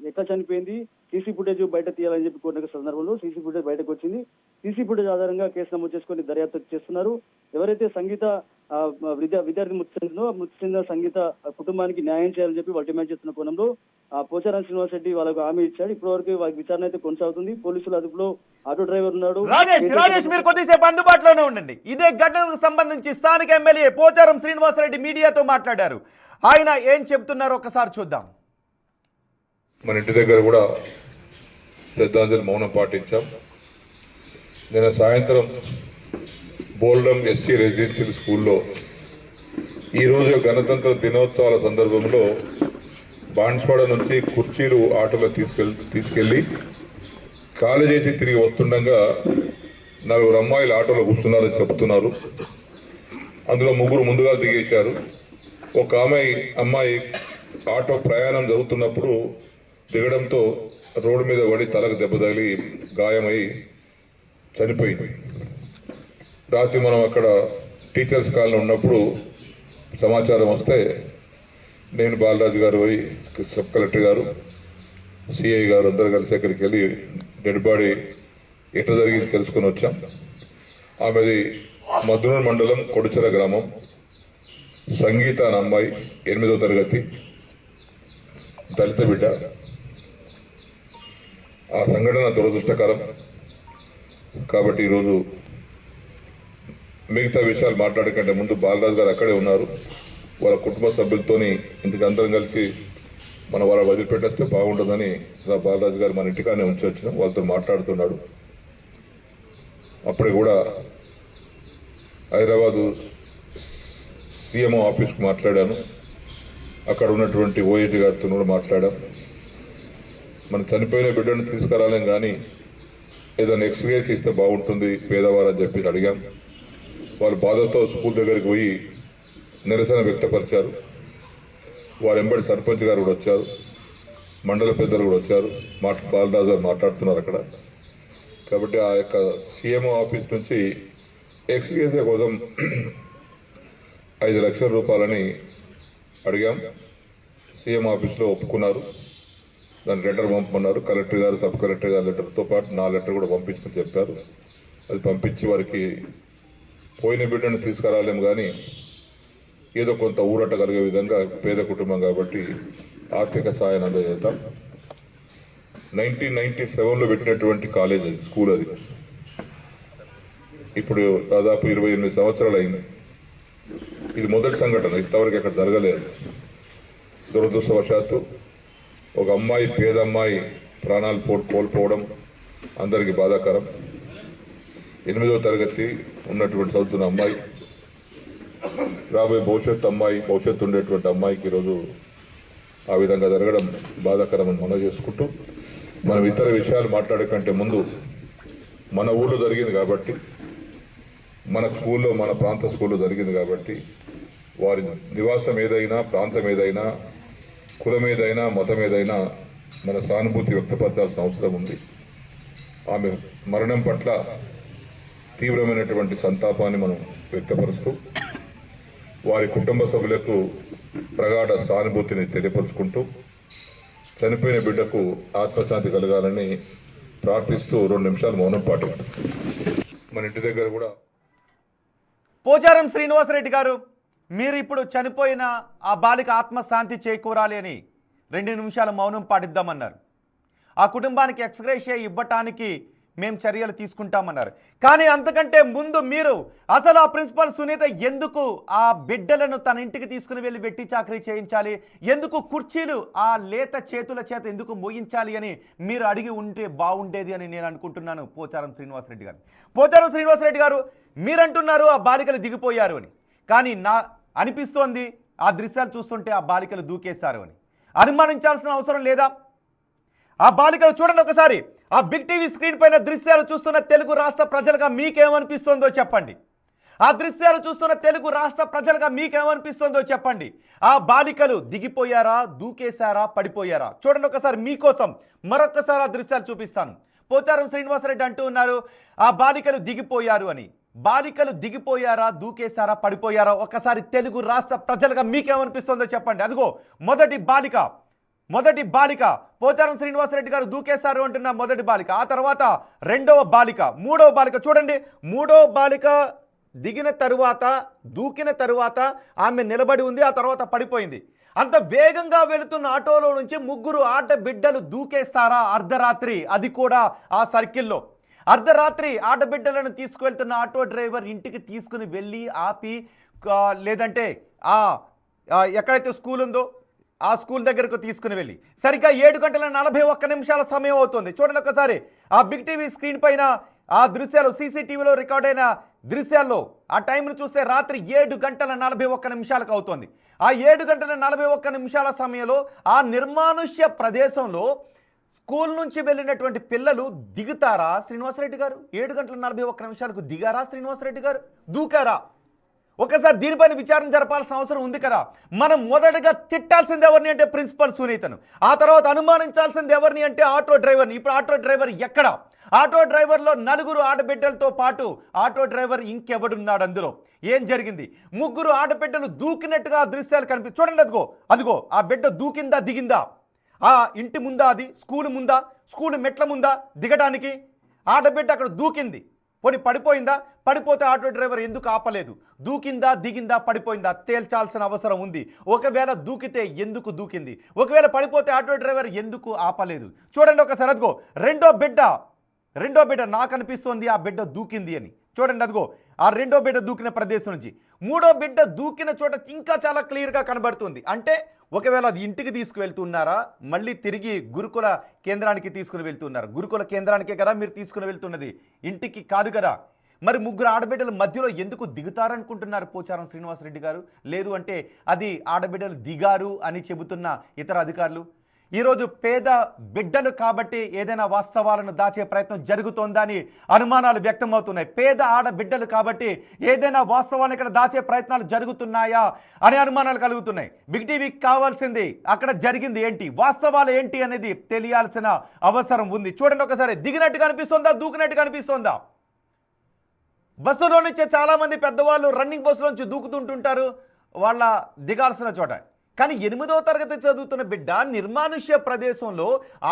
ఎట్లా చనిపోయింది, సీసీ ఫుటేజ్ బయట తీయాలని చెప్పి కోరిన సందర్భంలో సీసీ ఫుటేజ్ బయటకు వచ్చింది. సీసీ ఫుటేజ్ ఆధారంగా కేసు నమోదు చేసుకొని దర్యాప్తు చేస్తున్నారు. ఎవరైతే సంగీత విద్యార్థి మృతి చెందిన సంగీత కుటుంబానికి న్యాయం చేయాలని చెప్పి వాళ్ళు డిమాండ్ చేస్తున్న కోణంలో పోచారం శ్రీనివాసరెడ్డి వాళ్ళకు హామీ ఇచ్చాడు. ఇప్పటి వరకు వాళ్ళకి విచారణ అయితే కొనసాగుతుంది. పోలీసుల అదుపులో ఆటో డ్రైవర్ ఉన్నాడు. రాజేష్, మీరు కొద్దిసేపు అందుబాటులోనే ఉండండి. ఇదే ఘటనకు సంబంధించి స్థానిక ఎమ్మెల్యే పోచారం శ్రీనివాసరెడ్డి మీడియాతో మాట్లాడారు. ఆయన ఏం చెప్తున్నారో ఒకసారి చూద్దాం. మన ఇంటి దగ్గర కూడా శ్రద్ధాంజలి మౌనం పాటించాం. నిన్న సాయంత్రం బోల్డం ఎస్సీ రెసిడెన్షియల్ స్కూల్లో ఈరోజు గణతంత్ర దినోత్సవాల సందర్భంలో బాన్స్వాడ నుంచి కుర్చీలు ఆటోలో తీసుకెళ్ళి ఖాళీ చేసి తిరిగి వస్తుండగా 4 అమ్మాయిలు ఆటోలో కూర్చున్నారని చెప్తున్నారు. అందులో 3 ముందుగా దిగేశారు. ఒక అమ్మాయి ఆటో ప్రయాణం జరుగుతున్నప్పుడు దిగడంతో రోడ్డు మీద పడి తలకు దెబ్బ తగిలి గాయమై చనిపోయింది. రాత్రి మనం అక్కడ టీచర్స్ కాలనీ ఉన్నప్పుడు సమాచారం వస్తే నేను బాలరాజు గారు పోయి సబ్ కలెక్టర్ గారు సిఐ గారు అందరూ కలిసి అక్కడికి వెళ్ళి డెడ్ బాడీ ఎట్లా జరిగింది తెలుసుకొని వచ్చాం. ఆమెది మద్నూరు మండలం కొడిచెర గ్రామం, సంగీత అనే అమ్మాయి, 8వ తరగతి, దళిత బిడ్డ. ఆ సంఘటన దురదృష్టకరం. కాబట్టి ఈరోజు మిగతా విషయాలు మాట్లాడే కంటే ముందు బాలరాజు గారు అక్కడే ఉన్నారు. వాళ్ళ కుటుంబ సభ్యులతోని ఇంటికి అందరం కలిసి వాళ్ళ వదిలిపెట్టేస్తే బాగుంటుందని బాలరాజు గారు మన ఇంటికానే ఉంచి వచ్చినాం. వాళ్ళతో మాట్లాడుతున్నాడు. అప్పుడే కూడా హైదరాబాదు సీఎంఓ ఆఫీస్కి మాట్లాడాను. అక్కడ ఉన్నటువంటి ఓఏజీ గారితో కూడా మాట్లాడాం. మన చనిపోయిన బిడ్డను తీసుకురాలేం కానీ ఏదైనా ఎక్స్రేస్ ఇస్తే బాగుంటుంది పేదవారని చెప్పి అడిగాం. వాళ్ళు బాధతో స్కూల్ దగ్గరికి పోయి నిరసన వ్యక్తపరిచారు. వారు ఎంబడి సర్పంచ్ గారు కూడా వచ్చారు, మండల పెద్దలు కూడా వచ్చారు. బాలరాజు గారు మాట్లాడుతున్నారు అక్కడ. కాబట్టి ఆ యొక్క సీఎంఓ ఆఫీస్ నుంచి ఎక్స్రేస్ కోసం 5 లక్షల రూపాయలని అడిగాం. సీఎం ఆఫీస్లో ఒప్పుకున్నారు. దాని లెటర్ పంపమన్నారు. కలెక్టర్ గారు, సబ్ కలెక్టర్ గారు లెటర్తో పాటు నా లెటర్ కూడా పంపించమని చెప్పారు. అది పంపించి వారికి పోయిన బిడ్డను తీసుకురాలేము కానీ ఏదో కొంత ఊరట కలిగే విధంగా, పేద కుటుంబం కాబట్టి ఆర్థిక సాయాన్ని అందజేద్దాం. 1997లో పెట్టినటువంటి కాలేజ్ అది, స్కూల్ అది. ఇప్పుడు దాదాపు 28 సంవత్సరాలు అయింది. ఇది మొదటి సంఘటన, ఇంతవరకు ఎక్కడ జరగలేదు. దురదృష్టవశాత్తు ఒక అమ్మాయి, పేద అమ్మాయి ప్రాణాలు కోల్పోవడం అందరికీ బాధాకరం. 8వ తరగతి ఉన్నటువంటి చదువుతున్న అమ్మాయి, రాబోయే భవిష్యత్తు ఉండేటువంటి అమ్మాయికి ఈరోజు ఆ విధంగా జరగడం బాధాకరమని మనం చేసుకుంటూ, మనం ఇతర విషయాలు మాట్లాడే కంటే ముందు మన ఊళ్ళో జరిగింది కాబట్టి, మన స్కూల్లో, మన ప్రాంత స్కూల్లో జరిగింది కాబట్టి, వారి నివాసం ఏదైనా, ప్రాంతం ఏదైనా, కులం ఏదైనా, మతం ఏదైనా మన సానుభూతి వ్యక్తపరచాల్సిన అవసరం ఉంది. ఆమె మరణం పట్ల తీవ్రమైనటువంటి సంతాపాన్ని మనం వ్యక్తపరుస్తూ వారి కుటుంబ సభ్యులకు ప్రగాఢ సానుభూతిని తెలియపరుచుకుంటూ చనిపోయిన బిడ్డకు ఆత్మశాంతి కలగాలని ప్రార్థిస్తూ 2 నిమిషాలు మౌనం పాటిస్తాం. మన ఇంటి దగ్గర కూడా పోచారం శ్రీనివాసరెడ్డి గారు, మీరు ఇప్పుడు చనిపోయిన ఆ బాలిక ఆత్మశాంతి చేకూరాలి అని 2 నిమిషాలు మౌనం పాటిద్దామన్నారు. ఆ కుటుంబానికి ఎక్స్గ్రేషియా ఇవ్వటానికి మేము చర్యలు తీసుకుంటామన్నారు. కానీ అంతకంటే ముందు మీరు అసలు ఆ ప్రిన్సిపల్ సునీత ఎందుకు ఆ బిడ్డలను తన ఇంటికి తీసుకుని వెళ్ళి వెట్టి చాకరీ చేయించాలి, ఎందుకు కుర్చీలు ఆ లేత చేతుల చేత ఎందుకు మోయించాలి అని మీరు అడిగి ఉంటే బాగుండేది అని నేను అనుకుంటున్నాను. పోచారం శ్రీనివాసరెడ్డి గారు, పోచారం శ్రీనివాసరెడ్డి గారు, మీరంటున్నారు ఆ బాలికలు దిగిపోయారు అని, కానీ నా అనిపిస్తోంది ఆ దృశ్యాలు చూస్తుంటే ఆ బాలికలు దూకేశారు అని. అనుమానించాల్సిన అవసరం లేదా? ఆ బాలికలు చూడండి ఒకసారి. ఆ బిగ్ టీవీ స్క్రీన్ పైన దృశ్యాలు చూస్తున్న తెలుగు రాష్ట్ర ప్రజలుగా మీకేమనిపిస్తుందో చెప్పండి. ఆ దృశ్యాలు చూస్తున్న తెలుగు రాష్ట్ర ప్రజలుగా మీకేమనిపిస్తుందో చెప్పండి. ఆ బాలికలు దిగిపోయారా, దూకేశారా, పడిపోయారా? చూడండి ఒకసారి, మీకోసం మరొకసారి ఆ దృశ్యాలు చూపిస్తాను. పోచారం శ్రీనివాసరెడ్డి అంటూ ఉన్నారు ఆ బాలికలు దిగిపోయారు అని. బాలికలు దిగిపోయారా, దూకేశారా, పడిపోయారా? ఒకసారి తెలుగు రాష్ట్ర ప్రజలుగా మీకేమనిపిస్తుందో చెప్పండి. అదిగో మొదటి బాలిక పోచారం శ్రీనివాసరెడ్డి గారు దూకేశారు అంటున్న మొదటి బాలిక, ఆ తర్వాత 2వ బాలిక, 3వ బాలిక. చూడండి, 3వ బాలిక దిగిన తరువాత, దూకిన తరువాత ఆమె నిలబడి ఉంది, ఆ తర్వాత పడిపోయింది. అంత వేగంగా వెళుతున్న ఆటోలో నుంచి 3 ఆడబిడ్డలు దూకేస్తారా అర్ధరాత్రి? అది కూడా ఆ సర్కిల్లో అర్ధరాత్రి ఆడబిడ్డలను తీసుకువెళ్తున్న ఆటో డ్రైవర్ ఇంటికి తీసుకుని వెళ్ళి ఆపి, లేదంటే ఎక్కడైతే స్కూల్ ఉందో ఆ స్కూల్ దగ్గరకు తీసుకుని వెళ్ళి సరిగ్గా 7 గంటల 41 నిమిషాల సమయం అవుతుంది. చూడండి ఒకసారి, ఆ బిగ్ టీవీ స్క్రీన్ పైన ఆ దృశ్యాలు సీసీటీవీలో రికార్డ్ అయిన దృశ్యాల్లో ఆ టైంను చూస్తే రాత్రి 7:41 అవుతోంది. ఆ 7:41 సమయంలో ఆ నిర్మానుష్య ప్రదేశంలో స్కూల్ నుంచి వెళ్ళినటువంటి పిల్లలు దిగుతారా శ్రీనివాసరెడ్డి గారు? 7:41 దిగారా శ్రీనివాసరెడ్డి గారు? దూకారా? ఒకసారి దీనిపైన విచారణ జరపాల్సిన అవసరం ఉంది కదా. మనం మొదటగా తిట్టాల్సింది ఎవరిని అంటే ప్రిన్సిపల్ సునీతను, ఆ తర్వాత అనుమానించాల్సింది ఎవరిని అంటే ఆటో డ్రైవర్ని. ఇప్పుడు ఆటో డ్రైవర్ ఎక్కడ? ఆటో డ్రైవర్లో 4 ఆడబిడ్డలతో పాటు ఆటో డ్రైవర్ ఇంకెవడున్నాడు? అందులో ఏం జరిగింది? 3 ఆడబిడ్డలు దూకినట్టుగా ఆ దృశ్యాలు చూడండి. అదిగో ఆ బిడ్డ దూకిందా దిగిందా? ఆ ఇంటి ముందా, అది స్కూల్ ముందా, స్కూల్ మెట్ల ముందా దిగడానికి? ఆడబిడ్డ అక్కడ దూకింది, పోనీ పడిపోయిందా? పడిపోతే ఆటో డ్రైవర్ ఎందుకు ఆపలేదు? దూకిందా దిగిందా పడిపోయిందా తేల్చాల్సిన అవసరం ఉంది. ఒకవేళ దూకితే ఎందుకు దూకింది? ఒకవేళ పడిపోతే ఆటో డ్రైవర్ ఎందుకు ఆపలేదు? చూడండి ఒకసారి. అదిగో రెండో బిడ్డ నాకు అనిపిస్తోంది ఆ బిడ్డ దూకింది అని. చూడండి అదిగో ఆ రెండో బిడ్డ దూకిన ప్రదేశం నుంచి మూడో బిడ్డ దూకిన చోట ఇంకా చాలా క్లియర్గా కనబడుతుంది. అంటే ఒకవేళ అది ఇంటికి తీసుకువెళ్తున్నారా, మళ్ళీ తిరిగి గురుకుల కేంద్రానికి తీసుకుని వెళ్తున్నారా? గురుకుల కేంద్రానికే కదా మీరు తీసుకుని వెళ్తున్నది, ఇంటికి కాదు కదా. మరి 3 ఆడబిడ్డల మధ్యలో ఎందుకు దిగుతారనుకుంటున్నారు పోచారం శ్రీనివాసరెడ్డి గారు? లేదు అంటే అది ఆడబిడ్డలు దిగారు అని చెబుతున్న ఇతర అధికారులు. ఈరోజు పేద బిడ్డలు కాబట్టి ఏదైనా వాస్తవాలను దాచే ప్రయత్నం జరుగుతోందా అని అనుమానాలు వ్యక్తమవుతున్నాయి. పేద ఆడబిడ్డలు కాబట్టి ఏదైనా వాస్తవాన్ని ఇక్కడ దాచే ప్రయత్నాలు జరుగుతున్నాయా అనే అనుమానాలు కలుగుతున్నాయి. బిగ్ టీవీకి కావాల్సింది అక్కడ జరిగింది ఏంటి, వాస్తవాలు ఏంటి అనేది తెలియాల్సిన అవసరం ఉంది. చూడండి ఒకసారి. దిగినట్టుగా అనిపిస్తోందా, దూకినట్టుగా అనిపిస్తోందా? బస్సులో నుంచే చాలామంది పెద్దవాళ్ళు రన్నింగ్ బస్సులో నుంచి దూకుతుంటుంటారు వాళ్ళ దిగాల్సిన చోట. కానీ 8వ తరగతి చదువుతున్న బిడ్డ నిర్మానుష్య ప్రదేశంలో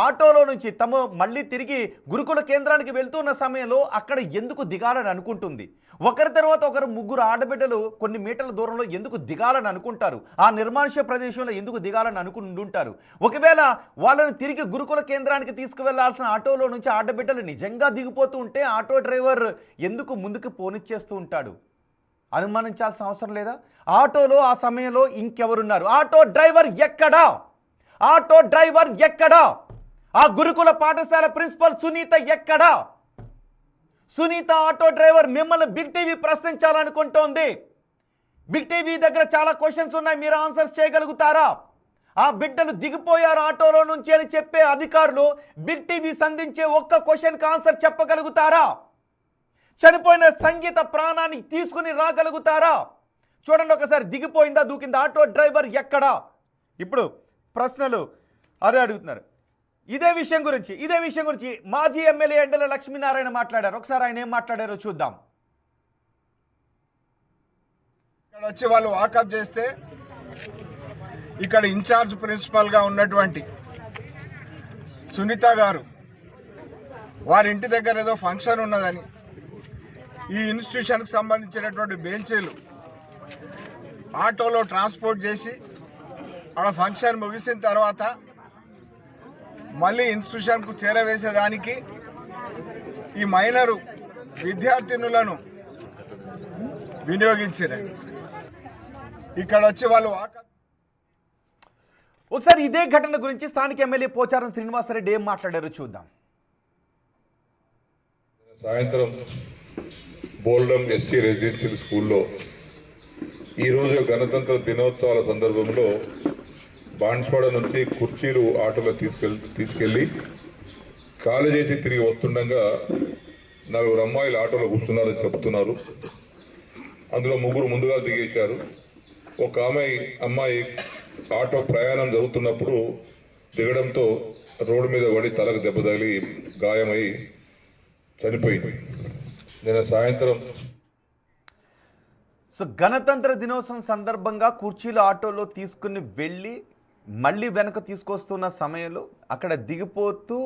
ఆటోలో నుంచి తమ మళ్ళీ తిరిగి గురుకుల కేంద్రానికి వెళ్తున్న సమయంలో అక్కడ ఎందుకు దిగాలని అనుకుంటుంది? ఒకరి తర్వాత ఒకరు 3 ఆడబిడ్డలు కొన్ని మీటర్ల దూరంలో ఎందుకు దిగాలని అనుకుంటారు? ఆ నిర్మానుష్య ప్రదేశంలో ఎందుకు దిగాలని అనుకుంటుంటారు? ఒకవేళ వాళ్ళని తిరిగి గురుకుల కేంద్రానికి తీసుకువెళ్లాల్సిన ఆటోలో నుంచి ఆడబిడ్డలు నిజంగా దిగిపోతూ ఉంటే ఆటో డ్రైవర్ ఎందుకు ముందుకు పోనిచ్చేస్తూ ఉంటాడు? అనుమానించాల్సిన అవసరం లేదా? ఆటోలో ఆ సమయంలో ఇంకెవరున్నారు? ఆటో డ్రైవర్ ఎక్కడా? ఆటో డ్రైవర్ ఎక్కడా? ఆ గురుకుల పాఠశాల ప్రిన్సిపల్ సునీత ఎక్కడా? సునీత ఆటో డ్రైవర్ మిమ్మల్ని బిగ్ టీవీ ప్రశ్నించాలనుకుంటోంది. బిగ్ టీవీ దగ్గర చాలా క్వశ్చన్స్ ఉన్నాయి, మీరు ఆన్సర్స్ చేయగలుగుతారా? ఆ బిడ్డలు దిగిపోయారు ఆటోలో నుంచి అని చెప్పే అధికారులు బిగ్ టీవీ సంధించే ఒక్క క్వశ్చన్కి ఆన్సర్ చెప్పగలుగుతారా? చనిపోయిన సంగీత ప్రాణాన్ని తీసుకుని రాగలుగుతారా? చూడండి ఒకసారి. దిగిపోయిందా దూకిందా? ఆటో డ్రైవర్ ఎక్కడా? ఇప్పుడు ప్రశ్నలు అదే అడుగుతున్నారు. ఇదే విషయం గురించి మాజీ ఎమ్మెల్యే ఎండల లక్ష్మీనారాయణ మాట్లాడారు. ఒకసారి ఆయన ఏం మాట్లాడారో చూద్దాం. ఇక్కడ వచ్చి వాళ్ళు వాకప్ చేస్తే ఇక్కడ ఇన్ఛార్జ్ ప్రిన్సిపాల్గా ఉన్నటువంటి సునీత గారు వారి ఇంటి దగ్గర ఏదో ఫంక్షన్ ఉన్నదని ఈ ఇన్స్టిట్యూషన్కి సంబంధించినటువంటి బెంచీలు ఆటోలో ట్రాన్స్పోర్ట్ చేసి అక్కడ ఫంక్షన్ ముగిసిన తర్వాత మళ్ళీ ఇన్స్టిట్యూషన్కు చేరవేసేదానికి ఈ మైనరు విద్యార్థినులను వినియోగించారు. ఇక్కడ వచ్చి వాళ్ళు ఒకసారి ఇదే ఘటన గురించి స్థానిక ఎమ్మెల్యే పోచారం శ్రీనివాసరెడ్డి ఏం మాట్లాడారో చూద్దాం. సాయంత్రం బోల్డం ఎస్సీ రెసిడెన్షియల్ స్కూల్లో ఈరోజు గణతంత్ర దినోత్సవాల సందర్భంలో బాన్స్వాడ నుంచి కుర్చీలు ఆటోలో తీసుకెళ్ళి ఖాళీ చేసి తిరిగి వస్తుండగా 4 అమ్మాయిలు ఆటోలో కూర్చున్నారని చెప్తున్నారు. అందులో 3 ముందుగా దిగేశారు. ఒక అమ్మాయి ఆటో ప్రయాణం జరుగుతున్నప్పుడు దిగడంతో రోడ్డు మీద పడి తలకు దెబ్బ తగిలి గాయమై చనిపోయింది. నిన్న సాయంత్రం గణతంత్ర దినోత్సవం సందర్భంగా కుర్చీలు ఆటోలో తీసుకుని వెళ్ళి మళ్ళీ వెనక తీసుకొస్తున్న సమయంలో అక్కడ దిగిపోతూ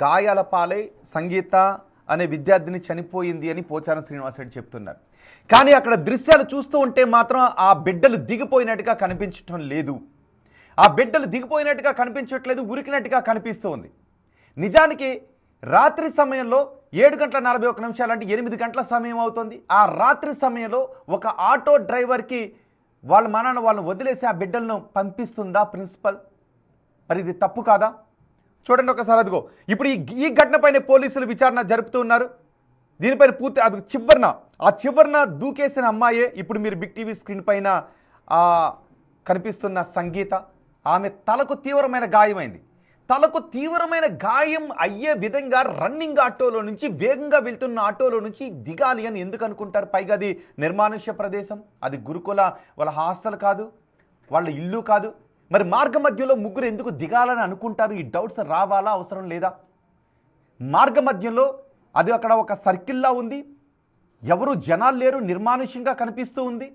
గాయాల పాలై సంగీత అనే విద్యార్థిని చనిపోయింది అని పోచారం శ్రీనివాసరెడ్డి చెప్తున్నారు. కానీ అక్కడ దృశ్యాలు చూస్తూ ఉంటే మాత్రం ఆ బిడ్డలు దిగిపోయినట్టుగా కనిపించటం లేదు. ఆ బిడ్డలు దిగిపోయినట్టుగా కనిపించట్లేదు, ఉరికినట్టుగా కనిపిస్తుంది. నిజానికి రాత్రి సమయంలో 7:41 అంటే 8 గంటల సమయం అవుతుంది. ఆ రాత్రి సమయంలో ఒక ఆటో డ్రైవర్కి వాళ్ళని వదిలేసి ఆ బిడ్డలను పంపిస్తుందా ప్రిన్సిపల్? మరి ఇది తప్పు కాదా? చూడండి ఒకసారి. అదిగో ఇప్పుడు ఈ ఘటనపైన పోలీసులు విచారణ జరుపుతూ ఉన్నారు. దీనిపైన పూర్తి అది చివరిన దూకేసిన అమ్మాయే ఇప్పుడు మీరు బిగ్ టీవీ స్క్రీన్ పైన కనిపిస్తున్న సంగీత. ఆమె తలకు తీవ్రమైన గాయమైంది. తలకు తీవ్రమైన గాయం అయ్యే విధంగా రన్నింగ్ ఆటోలో నుంచి, వేగంగా వెళ్తున్న ఆటోలో నుంచి దిగాలి అని ఎందుకు అనుకుంటారు? పైగా అది నిర్మానుష్య ప్రదేశం, అది గురుకుల వాళ్ళ హాస్టల్ కాదు, వాళ్ళ ఇల్లు కాదు. మరి మార్గ మధ్యలో ముగ్గురు ఎందుకు దిగాలని అనుకుంటారు? ఈ డౌట్స్ రావాలా, అవసరం లేదా? మార్గ మధ్యలో అది అక్కడ ఒక సర్కిల్లా ఉంది, ఎవరు జనాలు లేరు, నిర్మానుష్యంగా కనిపిస్తూ ఉంది.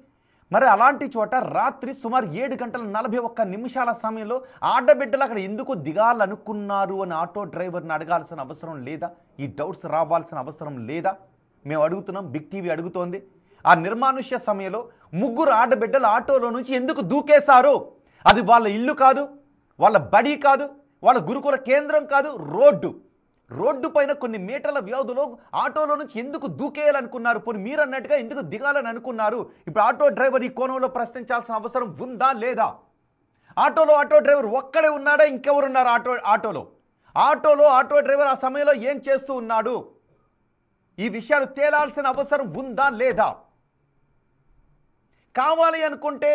మరి అలాంటి చోట రాత్రి సుమారు 7:41 సమయంలో ఆడబిడ్డలు అక్కడ ఎందుకు దిగాలనుకున్నారు అని ఆటో డ్రైవర్ని అడగాల్సిన అవసరం లేదా? ఈ డౌట్స్ రావాల్సిన అవసరం లేదా? మేము అడుగుతున్నాం, బిగ్ టీవీ అడుగుతోంది. ఆ నిర్మానుష్య సమయంలో ముగ్గురు ఆడబిడ్డలు ఆటోలో నుంచి ఎందుకు దూకేశారు? అది వాళ్ళ ఇల్లు కాదు, వాళ్ళ బడి కాదు, వాళ్ళ గురుకుల కేంద్రం కాదు, రోడ్డు పైన కొన్ని మీటర్ల వ్యవధిలో ఆటోలో నుంచి ఎందుకు దూకేయాలనుకున్నారు? పోనీ మీరు అన్నట్టుగా ఎందుకు దిగాలని అనుకున్నారు? ఇప్పుడు ఆటో డ్రైవర్ ఈ కోణంలో ప్రశ్నించాల్సిన అవసరం ఉందా లేదా? ఆటో డ్రైవర్ ఒక్కడే ఉన్నాడా, ఇంకెవరున్నారు ఆటోలో? ఆటో డ్రైవర్ ఆ సమయంలో ఏం చేస్తూ ఉన్నాడు? ఈ విషయాలు తేలాల్సిన అవసరం ఉందా లేదా? కావాలి అనుకుంటే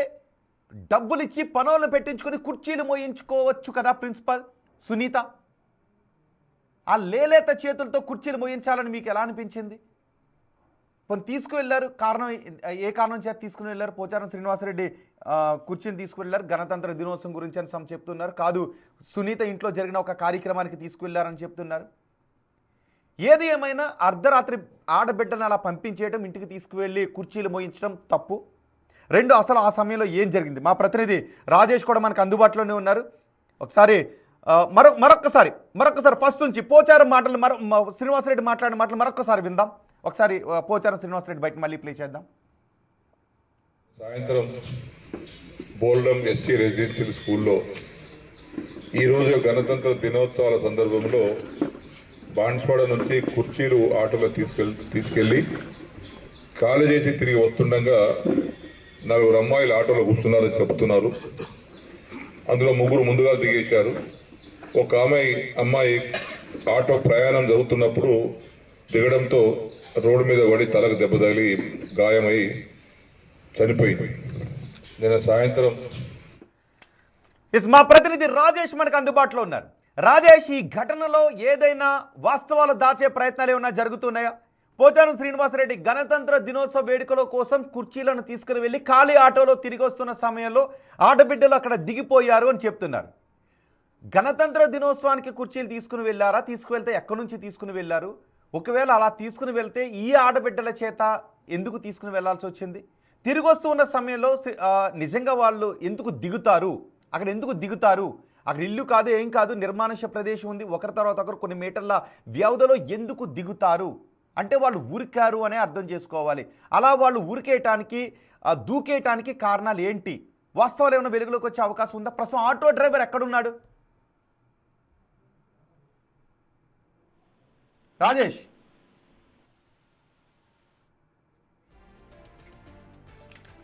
డబ్బులు ఇచ్చి పనులను పెట్టించుకొని కుర్చీలు మోయించుకోవచ్చు కదా ప్రిన్సిపల్ సునీత. ఆ లేలేత చేతులతో కుర్చీలు మోయించాలని మీకు ఎలా అనిపించింది? కొన్ని తీసుకువెళ్ళారు, ఏ కారణం చేత తీసుకుని వెళ్ళారు? పోచారం శ్రీనివాసరెడ్డి కుర్చీని తీసుకువెళ్ళారు, గణతంత్ర దినోత్సవం గురించి అని చెప్తున్నారు. కాదు, సునీత ఇంట్లో జరిగిన ఒక కార్యక్రమానికి తీసుకువెళ్ళారని చెప్తున్నారు. ఏది ఏమైనా అర్ధరాత్రి ఆడబిడ్డను అలా పంపించేయడం, ఇంటికి తీసుకువెళ్ళి కుర్చీలు మోయించడం తప్పు. రెండు, అసలు ఆ సమయంలో ఏం జరిగింది? మా ప్రతినిధి రాజేష్ కూడా మనకు అందుబాటులోనే ఉన్నారు. ఒకసారి మరొక్కసారి ఫస్ట్ నుంచి పోచారం మాటలు శ్రీనివాసరెడ్డి మాట్లాడిన మాటలు మరొక్కసారి విందాం. ఒకసారి పోచారం శ్రీనివాసరెడ్డి బయట మళ్ళీ ప్లే చేద్దాం. సాయంత్రం బోల్డం ఎస్సీ రెసిడెన్షియల్ స్కూల్లో ఈరోజు గణతంత్ర దినోత్సవాల సందర్భంలో బాన్స్వాడ నుంచి కుర్చీలు ఆటోలో తీసుకెళ్ళి ఖాళీ చేసి తిరిగి వస్తుండగా 4 అమ్మాయిలు ఆటోలో కూర్చున్నారని చెప్తున్నారు. అందులో 3 ముందుగా దిగేశారు. ఒక అమ్మాయి ఆటో ప్రయాణం జరుగుతున్నప్పుడు దిగడంతో రోడ్డు మీద పడి తలకు దెబ్బ తగిలి గాయమై చనిపోయింది. నిన్న సాయంత్రం మా ప్రతినిధి రాజేష్ మనకు అందుబాటులో ఉన్నారు. రాజేష్, ఈ ఘటనలో ఏదైనా వాస్తవాలు దాచే ప్రయత్నాలు ఏమైనా జరుగుతున్నాయా? పోచారం శ్రీనివాసరెడ్డి గణతంత్ర దినోత్సవ వేడుకల కోసం కుర్చీలను తీసుకుని వెళ్ళి ఖాళీ ఆటోలో తిరిగి వస్తున్న సమయంలో ఆడబిడ్డలు అక్కడ దిగిపోయారు అని చెప్తున్నారు. గణతంత్ర దినోత్సవానికి కుర్చీలు తీసుకుని వెళ్ళారా? తీసుకువెళ్తే ఎక్కడి నుంచి తీసుకుని వెళ్ళారు? ఒకవేళ అలా తీసుకుని వెళ్తే ఈ ఆడబిడ్డల చేత ఎందుకు తీసుకుని వెళ్లాల్సి వచ్చింది? తిరిగి వస్తూ ఉన్న సమయంలో నిజంగా వాళ్ళు ఎందుకు దిగుతారు? అక్కడ ఎందుకు దిగుతారు? అక్కడ ఇల్లు కాదు, ఏం కాదు, నిర్మానుష్య ప్రదేశం ఉంది. ఒకరి తర్వాత ఒకరు కొన్ని మీటర్ల వ్యవధిలో ఎందుకు దిగుతారు అంటే వాళ్ళు ఊరికారు అనే అర్థం చేసుకోవాలి. అలా వాళ్ళు ఊరికేయటానికి, దూకేయటానికి కారణాలు ఏంటి? వాస్తవాలు ఏమైనా వెలుగులోకి వచ్చే అవకాశం ఉందా? ప్రస్తుతం ఆటో డ్రైవర్ ఎక్కడున్నాడు? రాజేష్,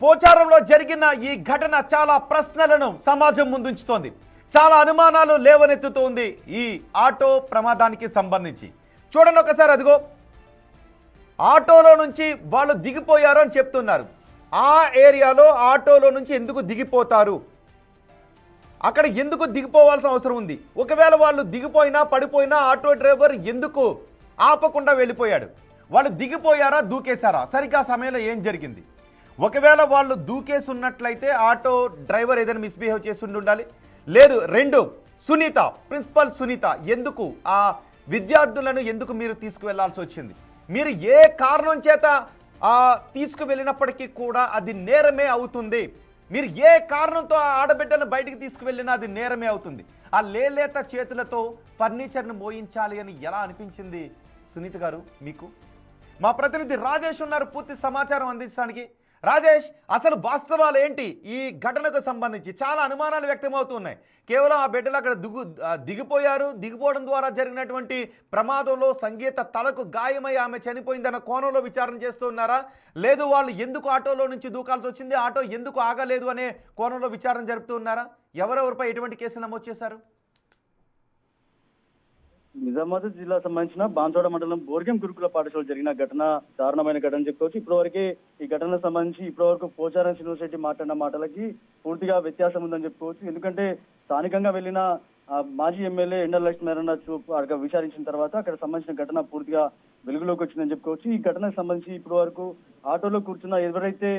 పోచారంలో జరిగిన ఈ ఘటన చాలా ప్రశ్నలను సమాజం ముందుంచుతోంది, చాలా అనుమానాలు లేవనెత్తుతోంది ఈ ఆటో ప్రమాదానికి సంబంధించి. చూడండి ఒకసారి, అదిగో ఆటోలో నుంచి వాళ్ళు దిగిపోయారు అని చెప్తున్నారు. ఆ ఏరియాలో ఆటోలో నుంచి ఎందుకు దిగిపోతారు? అక్కడ ఎందుకు దిగిపోవాల్సిన అవసరం ఉంది? ఒకవేళ వాళ్ళు దిగిపోయినా పడిపోయినా ఆటో డ్రైవర్ ఎందుకు ఆపకుండా వెళ్ళిపోయాడు? వాళ్ళు దిగిపోయారా, దూకేశారా? సరిగ్గా ఆ సమయంలో ఏం జరిగింది? ఒకవేళ వాళ్ళు దూకేసి ఉన్నట్లయితే ఆటో డ్రైవర్ ఏదైనా మిస్బిహేవ్ చేసి ఉండాలి. లేదు, రెండు, సునీత, ప్రిన్సిపల్ సునీత ఎందుకు ఆ విద్యార్థులను ఎందుకు మీరు తీసుకువెళ్లాల్సి వచ్చింది? మీరు ఏ కారణం చేత తీసుకువెళ్ళినప్పటికీ కూడా అది నేరమే అవుతుంది. మీరు ఏ కారణంతో ఆ ఆడబిడ్డను బయటికి తీసుకువెళ్ళినా అది నేరమే అవుతుంది. ఆ లేలేత చేతులతో ఫర్నిచర్ను మోయించాలి అని ఎలా అనిపించింది సునీత గారు మీకు? మా ప్రతినిధి రాజేష్ ఉన్నారు పూర్తి సమాచారం అందించడానికి. రాజేష్, అసలు వాస్తవాలు ఏంటి? ఈ ఘటనకు సంబంధించి చాలా అనుమానాలు వ్యక్తమవుతున్నాయి. కేవలం ఆ బిడ్డలు అక్కడ దిగిపోవడం ద్వారా జరిగినటువంటి ప్రమాదంలో సంగీత తలకు గాయమై ఆమె చనిపోయిందన్న కోణంలో విచారణ చేస్తూ ఉన్నారా? లేదు, వాళ్ళు ఎందుకు ఆటోలో నుంచి దూకాల్సి వచ్చింది, ఆటో ఎందుకు ఆగలేదు అనే కోణంలో విచారణ జరుపుతూ ఉన్నారా? ఎవరెవరిపై ఎటువంటి కేసులు నమోదు చేశారు? నిజామాబాద్ జిల్లా సంబంధించిన బాన్సోడ మండలం బోర్గం గురుకుల పాఠశాల జరిగిన ఘటన దారుణమైన ఘటన చెప్పుకోవచ్చు. ఇప్పటివరకే ఈ ఘటనకు సంబంధించి ఇప్పటివరకు పోచారం శ్రీనివాసరెడ్డి మాట్లాడిన మాటలకి పూర్తిగా వ్యత్యాసం ఉందని చెప్పుకోవచ్చు. ఎందుకంటే స్థానికంగా వెళ్ళిన మాజీ ఎమ్మెల్యే ఎండల లక్ష్మీనారాయణ అక్కడ విచారించిన తర్వాత అక్కడ సంబంధించిన ఘటన పూర్తిగా వెలుగులోకి వచ్చిందని చెప్పుకోవచ్చు. ఈ ఘటనకు సంబంధించి ఇప్పటి వరకు ఆటోలో కూర్చున్న ఎవరైతే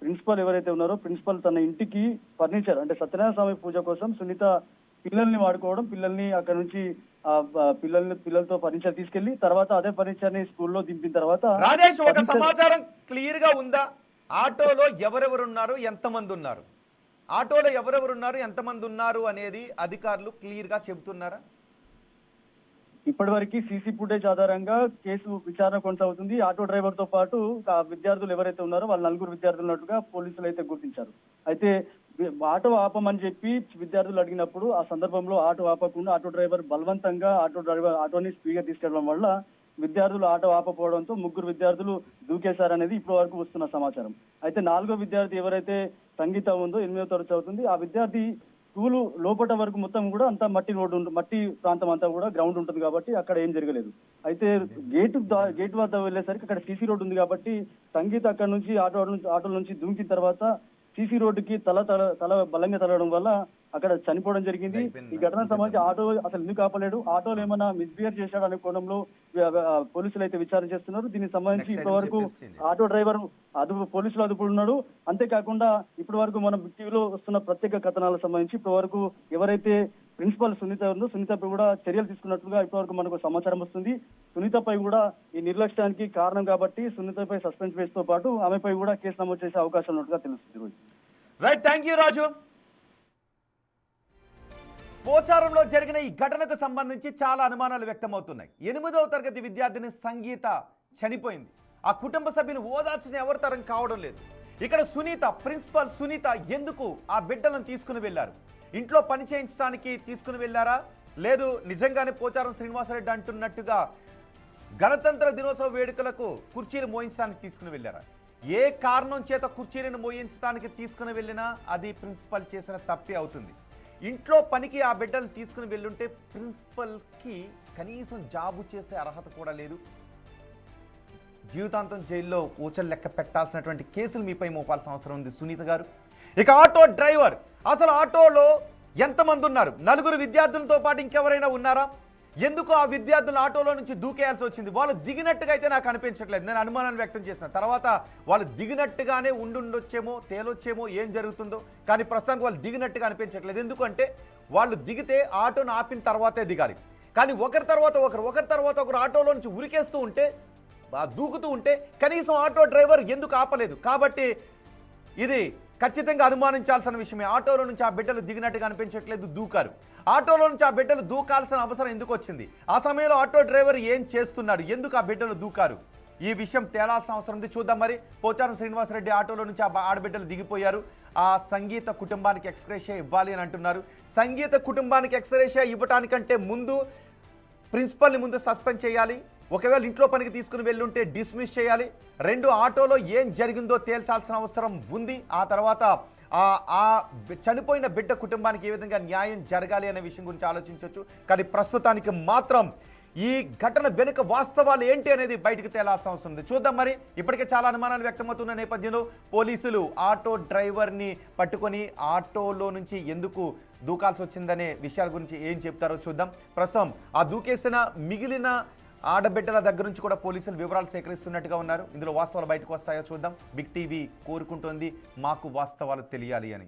ప్రిన్సిపల్ ఎవరైతే ఉన్నారో ప్రిన్సిపల్ తన ఇంటికి ఫర్నిచర్ అంటే సత్యనారాయణ స్వామి పూజ కోసం సునీత పిల్లల్ని వాడుకోవడం, పిల్లల్ని అక్కడ నుంచి పిల్లలతో ఫర్నిచర్ తీసుకెళ్లి తర్వాత అదే ఫర్నిచర్ ని స్కూల్లో దింపిన తర్వాత రాజేష్ ఒక సమాచారం క్లియర్ గా ఉందా? ఆటోలో ఎవరెవరు ఉన్నారు, ఎంతమంది ఉన్నారు, ఆటోలో ఎవరెవరు ఉన్నారు, ఎంతమంది ఉన్నారు అనేది అధికారులు క్లియర్ గా చెబుతున్నారా? ఇప్పటివరకు సీసీ ఫుటేజ్ ఆధారంగా కేసు విచారణ కొనసాగుతుంది. ఆటో డ్రైవర్ తో పాటు విద్యార్థులు ఎవరైతే ఉన్నారో వాళ్ళ 4 విద్యార్థులు ఉన్నట్టుగా పోలీసులు అయితే గుర్తించారు. అయితే ఆటో ఆపమని చెప్పి విద్యార్థులు అడిగినప్పుడు ఆ సందర్భంలో ఆటో ఆపకుండా ఆటో డ్రైవర్ బలవంతంగా ఆటోని స్పీడ్గా తీసుకెళ్లడం వల్ల విద్యార్థులు ఆటో ఆపకపోవడంతో 3 విద్యార్థులు దూకేశారనేది ఇప్పటి వరకు వస్తున్న సమాచారం. అయితే 4వ విద్యార్థి ఎవరైతే సంగీత ఉందో 8వ తరగతి చదువుతుంది, ఆ విద్యార్థి స్కూలు లోపట వరకు మొత్తం కూడా అంతా మట్టి ప్రాంతం అంతా కూడా గ్రౌండ్ ఉంటుంది కాబట్టి అక్కడ ఏం జరగలేదు. అయితే గేట్ వద్ద వెళ్ళేసరికి అక్కడ సీసీ రోడ్డు ఉంది కాబట్టి సంగీత అక్కడ నుంచి ఆటో నుంచి దూకిన తర్వాత సీసీ రోడ్డుకి తల బలంగా తలవడం వల్ల అక్కడ చనిపోవడం జరిగింది. ఈ ఘటనకు సంబంధించి ఆటో అసలు ఎందుకు ఆపలేడు, ఆటోలో ఏమైనా మిస్బిహేవ్ చేశాడు అనే కోణంలో పోలీసులు అయితే విచారణ చేస్తున్నారు. దీనికి సంబంధించి ఇప్పటి వరకు ఆటో డ్రైవర్ పోలీసులు అదుపులో ఉన్నాడు. అంతేకాకుండా ఇప్పటి వరకు మనం టీవీలో వస్తున్న ప్రత్యేక కథనాలకు సంబంధించి ఇప్పటి వరకు ఎవరైతే ప్రిన్సిపల్ సునీత ఉందో సునీతపై కూడా చర్యలు తీసుకున్నట్లుగా ఇప్పటివరకు మనకు సమాచారం వస్తుంది. సునీతపై కూడా ఈ నిర్లక్ష్యానికి కారణం కాబట్టి సునీతపై సస్పెన్స్ వేస్తో పాటు ఆమెపై కూడా కేసు నమోదు చేసే అవకాశం ఉన్నట్టుగా తెలుస్తుంది. రైట్, థ్యాంక్ యూ రాజు. పోచారంలో జరిగిన ఈ ఘటనకు సంబంధించి చాలా అనుమానాలు వ్యక్తమవుతున్నాయి. 8వ తరగతి విద్యార్థిని సంగీత చనిపోయింది. ఆ కుటుంబ సభ్యుని ఓదార్చిన ఎవరి తరం కావడం లేదు. ఇక్కడ ప్రిన్సిపల్ సునీత ఎందుకు ఆ బిడ్డలను తీసుకుని వెళ్ళారు? ఇంట్లో పని చేయించడానికి తీసుకుని వెళ్ళారా, లేదు నిజంగానే పోచారం శ్రీనివాసరెడ్డి అంటున్నట్టుగా గణతంత్ర దినోత్సవ వేడుకలకు కుర్చీలు మోయించడానికి తీసుకుని వెళ్ళారా? ఏ కారణం చేత కుర్చీలను మోయించడానికి తీసుకుని వెళ్ళినా అది ప్రిన్సిపల్ చేసిన తప్పే అవుతుంది. ఇంట్లో పనికి ఆ బిడ్డలు తీసుకుని వెళ్ళుంటే ప్రిన్సిపల్కి కనీసం జాబు చేసే అర్హత కూడా లేదు. జీవితాంతం జైల్లో ఊచలు లెక్క పెట్టాల్సినటువంటి కేసులు మీపై మోపాల్సిన అవసరం ఉంది సునీత గారు. ఇక ఆటో డ్రైవర్, అసలు ఆటోలో ఎంతమంది ఉన్నారు? 4 విద్యార్థులతో పాటు ఇంకెవరైనా ఉన్నారా? ఎందుకు ఆ విద్యార్థులు ఆటోలో నుంచి దూకేయాల్సి వచ్చింది? వాళ్ళు దిగినట్టుగా అయితే నాకు అనిపించట్లేదు. నేను అనుమానాన్ని వ్యక్తం చేసిన తర్వాత వాళ్ళు దిగినట్టుగానే ఉండొచ్చేమో, తేలొచ్చేమో, ఏం జరుగుతుందో. కానీ ప్రస్తుతానికి వాళ్ళు దిగినట్టుగా అనిపించట్లేదు. ఎందుకంటే వాళ్ళు దిగితే ఆటోను ఆపిన తర్వాతే దిగాలి. కానీ ఒకరి తర్వాత ఒకరు ఆటోలో నుంచి ఉరికేస్తూ ఉంటే, దూకుతూ ఉంటే కనీసం ఆటో డ్రైవర్ ఎందుకు ఆపలేదు? కాబట్టి ఇది ఖచ్చితంగా అనుమానించాల్సిన విషయమే. ఆటోలో నుంచి ఆ బిడ్డలు దిగినట్టుగా అనిపించట్లేదు, దూకారు. ఆటోలో నుంచి ఆ బిడ్డలు దూకాల్సిన అవసరం ఎందుకు వచ్చింది? ఆ సమయంలో ఆటో డ్రైవర్ ఏం చేస్తున్నాడు? ఎందుకు ఆ బిడ్డలు దూకారు? ఈ విషయం తేలాల్సిన అవసరం ఉంది. చూద్దాం మరి. పోచారం శ్రీనివాసరెడ్డి ఆటోలో నుంచి ఆ ఆడబిడ్డలు దిగిపోయారు. ఆ సంగీత కుటుంబానికి ఎక్స్‌గ్రేషియా ఇవ్వాలి అని అంటున్నారు. సంగీత కుటుంబానికి ఎక్స్‌గ్రేషియా ఇవ్వటానికంటే ముందు ప్రిన్సిపల్ని ముందు సస్పెండ్ చేయాలి. ఒకవేళ ఇంట్లో పనికి తీసుకుని వెళ్ళుంటే డిస్మిస్ చేయాలి. 2 ఆటోలో ఏం జరిగిందో తేల్చాల్సిన అవసరం ఉంది. ఆ తర్వాత ఆ చనిపోయిన బిడ్డ కుటుంబానికి ఏ విధంగా న్యాయం జరగాలి అనే విషయం గురించి ఆలోచించవచ్చు. కానీ ప్రస్తుతానికి మాత్రం ఈ ఘటన వెనుక వాస్తవాలు ఏంటి అనేది బయటకు తేలాల్సిన అవసరం ఉంది. చూద్దాం మరి. ఇప్పటికే చాలా అనుమానాలు వ్యక్తమవుతున్న నేపథ్యంలో పోలీసులు ఆటో డ్రైవర్ని పట్టుకొని ఆటోలో నుంచి ఎందుకు దూకాల్సి వచ్చిందనే విషయాల గురించి ఏం చెప్తారో చూద్దాం. ప్రస్తుతం ఆ దూకేసిన మిగిలిన ఆడబిడ్డల దగ్గర నుంచి కూడా పోలీసులు వివరాలు సేకరిస్తున్నట్టుగా ఉన్నారు. ఇందులో వాస్తవాలు బయటకు వస్తాయో చూద్దాం. బిగ్ టీవీ కోరుకుంటోంది మాకు వాస్తవాలు తెలియాలి అని.